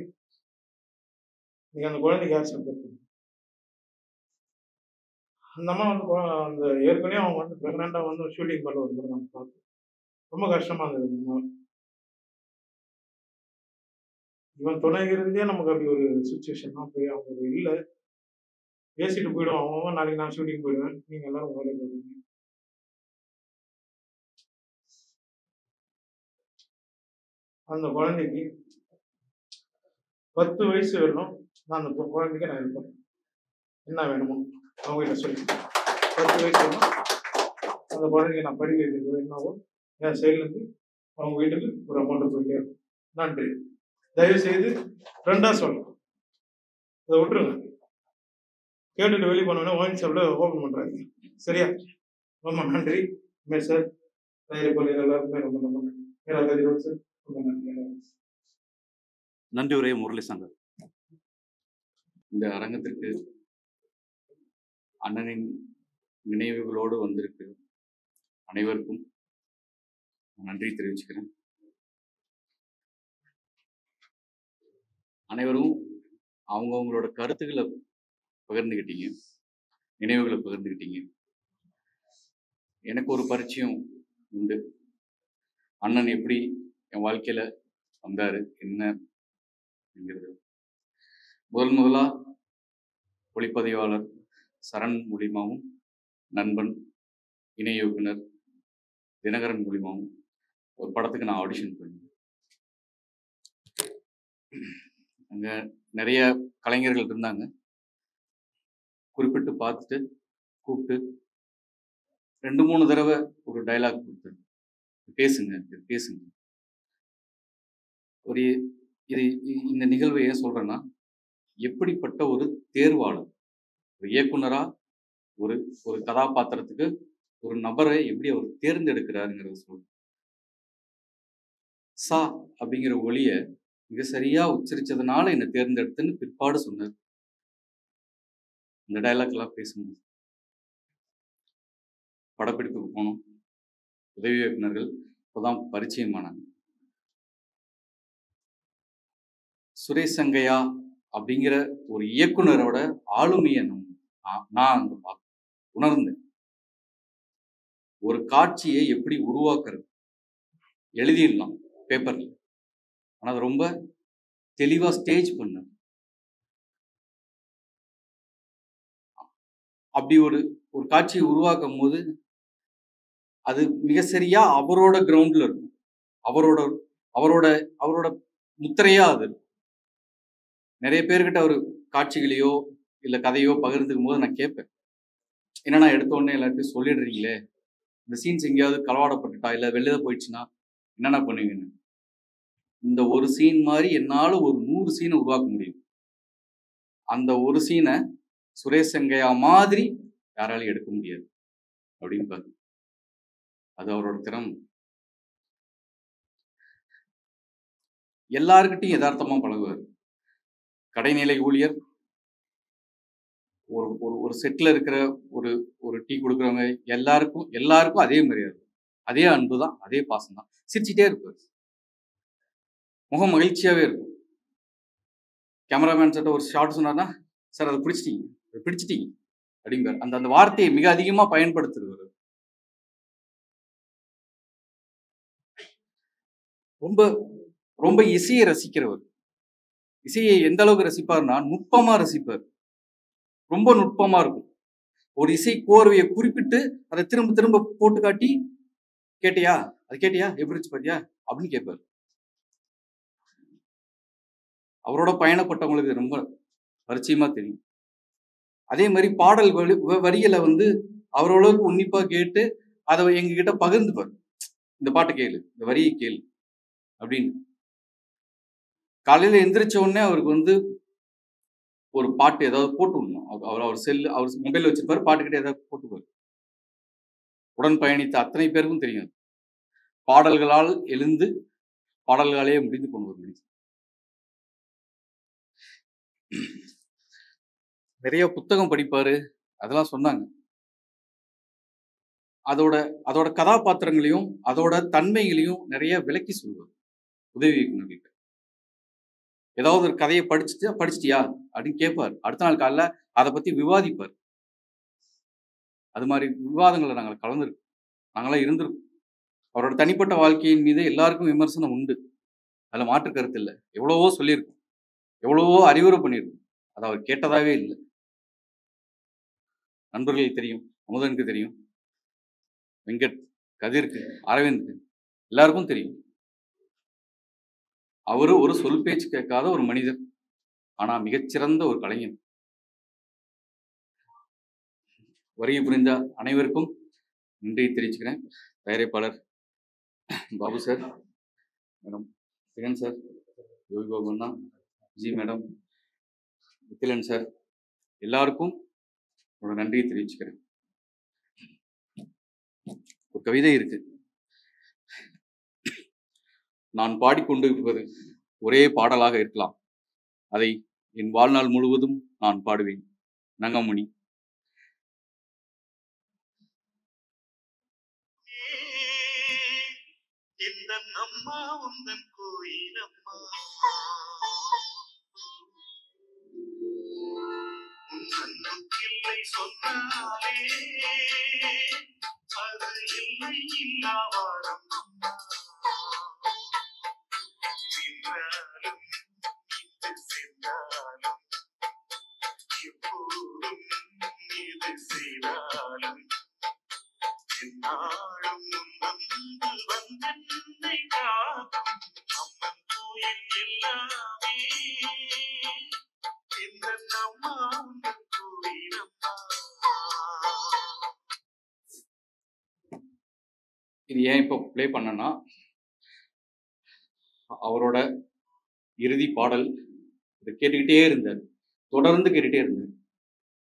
இன்னைக்கு அந்த குழந்தைக்கு யார் சப்போர்ட் பண்ணுங்க? அந்த அம்மா வந்து அந்த ஏற்கனவே அவங்க வந்து பிரெக்னெண்டா வந்து ஷூட்டிங் பண்ண வரும்போது நம்ம பார்த்தோம், ரொம்ப கஷ்டமா இருந்தது. இவன் துணை இருந்தே நமக்கு அப்படி ஒரு சுச்சுவேஷன் தான். போய் அவங்க இல்லை பேசிட்டு போயிடுவோம், அவங்க நாளைக்கு நான் ஷூட்டிங் போயிடுவேன், நீங்க எல்லாரும் வேலைக்கு போடுவீங்க. அந்த குழந்தைக்கு 10 வயசு வேணும், நான் அந்த குழந்தைக்கு நான் இருப்பேன், என்ன வேணுமோ அவங்க கிட்ட சொல்லி 10 வயசு வேணும், அந்த குழந்தைக்கு நான் படிக்க வைக்கிறது என்னவோ என் சைட்லேருந்து அவங்க வீட்டுக்கு ஒரு அமௌண்ட் போயிட்டே இருக்கும். நன்றி. தயவு செய்து ஃப்ரெண்டா சொல்லலாம், அதை விட்டுருங்க. கேட்டுட்டு வெளியே போனோடனே ஒயின் ஷாப்ல ஓப்பன் பண்றாங்க. சரியா? ரொம்ப நன்றி சார், தயாரிப்பாளர் எல்லாருக்குமே ரொம்ப ரொம்ப நன்றி சார், ரொம்ப நன்றி. நன்றி உரை முரளி சங்கர். இந்த அரங்கத்திற்கு அண்ணனின் நினைவுகளோடு வந்திருக்கு அனைவருக்கும் நன்றி தெரிவிச்சுக்கிறேன். அனைவரும் அவங்கவுங்களோட கருத்துக்களை பகிர்ந்துக்கிட்டீங்க, நினைவுகளை பகிர்ந்துக்கிட்டீங்க. எனக்கு ஒரு பரிச்சயம் உண்டு, அண்ணன் எப்படி என் வாழ்க்கையில வந்தாரு என்ன அப்படிங்கிறது. முதலா ஒளிப்பதிவாளர் சரண் மூலியமாகவும், நண்பன் இணை இயக்குனர் தினகரன் மூலியமாகவும் ஒரு படத்துக்கு நான் ஆடிஷன் பண்ணேன். அங்கே நிறைய கலைஞர்கள் இருந்தாங்க. குறிப்பிட்டு பார்த்துட்டு கூப்பிட்டு 2-3 தடவை ஒரு டைலாக் கொடுத்து பேசுங்க இது பேசுங்க. ஒரு இந்த நிகழ்வை ஏன் சொல்றேன்னா, எப்படிப்பட்ட ஒரு தேர்வாளர், ஒரு இயக்குனரா ஒரு கதாபாத்திரத்துக்கு ஒரு நபரை எப்படி அவர் தேர்ந்தெடுக்கிறாருங்கிறத சொல்லுங்க. சா அப்படிங்கிற ஒளிய மிக சரியா உச்சரிச்சதுனால என்னை தேர்ந்தெடுத்துன்னு பிற்பாடு சொன்னார். இந்த டைலாக் எல்லாம் பேசும்போது படப்பிடிப்புக்கு போனோம். உதவி இயக்குனர்கள் இப்போதான் பரிச்சயமானாங்க. சுரேஷ் சங்கையா அப்படிங்கிற ஒரு இயக்குனரோட ஆளுமையை நான் அங்க உணர்ந்தேன். ஒரு காட்சியை எப்படி உருவாக்குறது, எழுதிடலாம் பேப்பர்ல, ஆனா அது ரொம்ப தெளிவா ஸ்டேஜ் பண்ண. அப்படி ஒரு ஒரு காட்சியை உருவாக்கும் போது அது மிக சரியா அவரோட கிரவுண்ட்ல இருக்கும். அவரோட அவரோட அவரோட முத்திரையா அது இருக்கும். நிறைய பேர்கிட்ட ஒரு காட்சிகளையோ இல்லை கதையோ பகிர்ந்துக்கும் போது நான் கேட்பேன், என்னன்னா எடுத்த உடனே எல்லாத்தையும் சொல்லிடுறீங்களே, இந்த சீன்ஸ் எங்கேயாவது களவாடப்பட்டுட்டா இல்லை வெளில போயிடுச்சுன்னா என்னென்ன பண்ணுவீங்கன்னு. இந்த ஒரு சீன் மாதிரி என்னால் ஒரு 100 சீனை உருவாக்க முடியும். அந்த ஒரு சீனை சுரேஷ் சங்கையா மாதிரி யாராலையும் எடுக்க முடியாது அப்படின்னு பாரு. அது அவரோட திறமை. எல்லாருக்கிட்டையும் யதார்த்தமா பழகுவார். கடைநிலை ஊழியர், ஒரு ஒரு ஒரு செட்டில் இருக்கிற ஒரு ஒரு டீ கொடுக்குறவங்க எல்லாருக்கும் அதே மரியாதை, அதே அன்பு தான், அதே பாசம் தான். சிரிச்சுட்டே இருப்பார், முகம் மகிழ்ச்சியாவே இருக்கும். கேமராமேன் கிட்ட ஒரு ஷார்ட் சொன்னார்னா, சார் அதை பிடிச்சிட்டீங்க அப்படிங்கிறார். அந்த அந்த வார்த்தையை மிக அதிகமா பயன்படுத்துறவர். ரொம்ப ரொம்ப இசையை ரசிக்கிறவர். இசையை எந்த அளவுக்கு ரசிப்பார்னா நுட்பமா ரசிப்பார். ரொம்ப நுட்பமா இருக்கும். ஒரு இசை கோர்வையை குறிப்பிட்டு அதை திரும்ப திரும்ப போட்டு காட்டி, கேட்டியா அது கேட்டியா எப்படி இருந்துச்சு பாத்தியா அப்படின்னு கேட்பார். அவரோட பயணப்பட்டவங்களுக்கு ரொம்ப பரிச்சயமா தெரியும். அதே மாதிரி பாடல் வரிகளை அவரோளவுக்கு உன்னிப்பா கேட்டு அதை எங்ககிட்ட பகிர்ந்துப்பார். இந்த பாட்டு கேளு, இந்த வரியை கேளு அப்படின்னு. காலையில எந்திரிச்ச உடனே அவருக்கு ஒரு பாட்டு ஏதாவது போட்டு விடணும். அவர் மொபைல் வச்சிருப்பாரு, பாட்டுக்கிட்ட ஏதாவது போட்டுப்பாரு. உடன் பயணித்த அத்தனை பேருக்கும் தெரியும். பாடல்களால் எழுந்து பாடல்களாலே முடிந்து கொண்டு ஒரு மனிதன். நிறைய புத்தகம் படிப்பாரு, அதெல்லாம் சொன்னாங்க. அதோட கதாபாத்திரங்களையும் அதோட தன்மைகளையும் நிறைய விளக்கி சொல்லுவார் உதவி இயக்குனர்கிட்ட. ஏதாவது ஒரு கதையை படிச்சிட்டியா அப்படின்னு கேட்பார். அடுத்த நாள் காலைல அதை பத்தி விவாதிப்பார். அது மாதிரி விவாதங்களை நாங்கள் கலந்துருக்கோம், நாங்களாம் இருந்திருக்கோம். அவரோட தனிப்பட்ட வாழ்க்கையின் மீது எல்லாருக்கும் விமர்சனம் உண்டு, அதில் மாற்று கருத்து இல்லை. எவ்வளவோ சொல்லியிருக்கோம், எவ்வளவோ அறிவுரை பண்ணியிருக்கோம், அதை அவர் கேட்டதாவே இல்லை. நண்பர்களுக்கு தெரியும், அமுதனுக்கு தெரியும், வெங்கட், கதிருக்கு, அரவிந்த், எல்லாருக்கும் தெரியும். அவரு ஒரு சொல் பேச்சு கேட்காத ஒரு மனிதர், ஆனா மிகச்சிறந்த ஒரு கலைஞர். வருகை புரிந்த அனைவருக்கும் நன்றியை தெரிவிச்சுக்கிறேன். தயாரிப்பாளர் Babu sir, madam சிகன் sir, Yogi Babu அண்ணா, ஜி மேடம், வித்திலன் சார், எல்லாருக்கும் ஒரு நன்றியை தெரிவிச்சுக்கிறேன். ஒரு கவிதை இருக்கு, நான் பாடிக்கொண்டு இருப்பது ஒரே பாடலாக இருக்கலாம், அதை என் வாழ்நாள் முழுவதும் நான் பாடுவேன். நங்கமணி. இது ஏன் இப்போ ப்ளே பண்ணனா, அவரோட இறுதி பாடல் இதை கேட்டுக்கிட்டே இருந்தார், தொடர்ந்து கேட்டுக்கிட்டே இருந்தார்.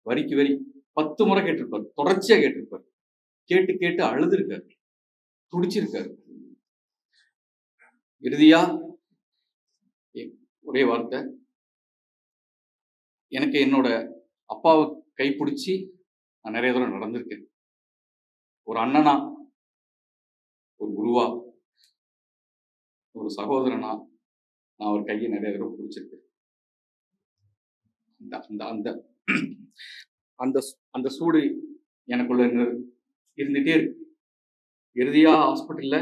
வரிக்கு வரி 10 முறை கேட்டிருப்பார், தொடர்ச்சியா கேட்டிருப்பார். கேட்டு கேட்டு அழுதுருக்காரு, துடிச்சிருக்காரு. இறுதியா ஒரே வார்த்தை, எனக்கு என்னோட அப்பாவை கைப்பிடிச்சி நான் நிறைய தூரம் நடந்திருக்கேன். ஒரு அண்ணனா, ஒரு குருவா, ஒரு சகோதரனா நான் அவர் கையை நிறைய தடவை பிடிச்சிருக்கேன். அந்த அந்த அந்த அந்த சூடு எனக்குள்ள இருந்துட்டே இருக்கு. இறுதியா ஹாஸ்பிட்டல்ல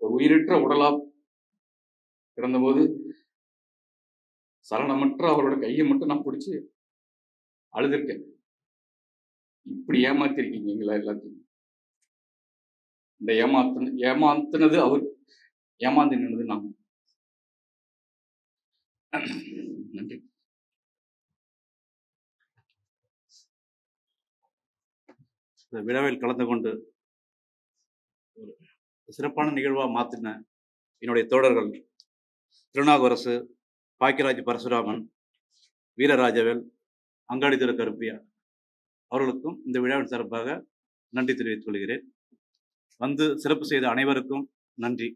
ஒரு உயிரற்ற உடலா கிடந்தபோது சலனமற்ற அவரோட கையை மட்டும் நான் பிடிச்சி அழுதுருக்கேன். இப்படி ஏமாத்திருக்கீங்க எங்களை எல்லாத்தையும். இந்த ஏமாத்துனது அவர், ஏமாந்து நின்னது நான். நன்றி. இந்த விழாவில் கலந்து கொண்டு ஒரு சிறப்பான நிகழ்வாக மாற்றின என்னுடைய தோழர்கள் திருநாவுக்கரசு, பாக்கியராஜ் பரசுராமன், வீரராஜவேல், அங்காடி திரு கருப்பியா அவர்களுக்கும் இந்த விழாவின் சிறப்பாக நன்றி தெரிவித்துக் கொள்கிறேன். வந்து சிறப்பு செய்த அனைவருக்கும் நன்றி.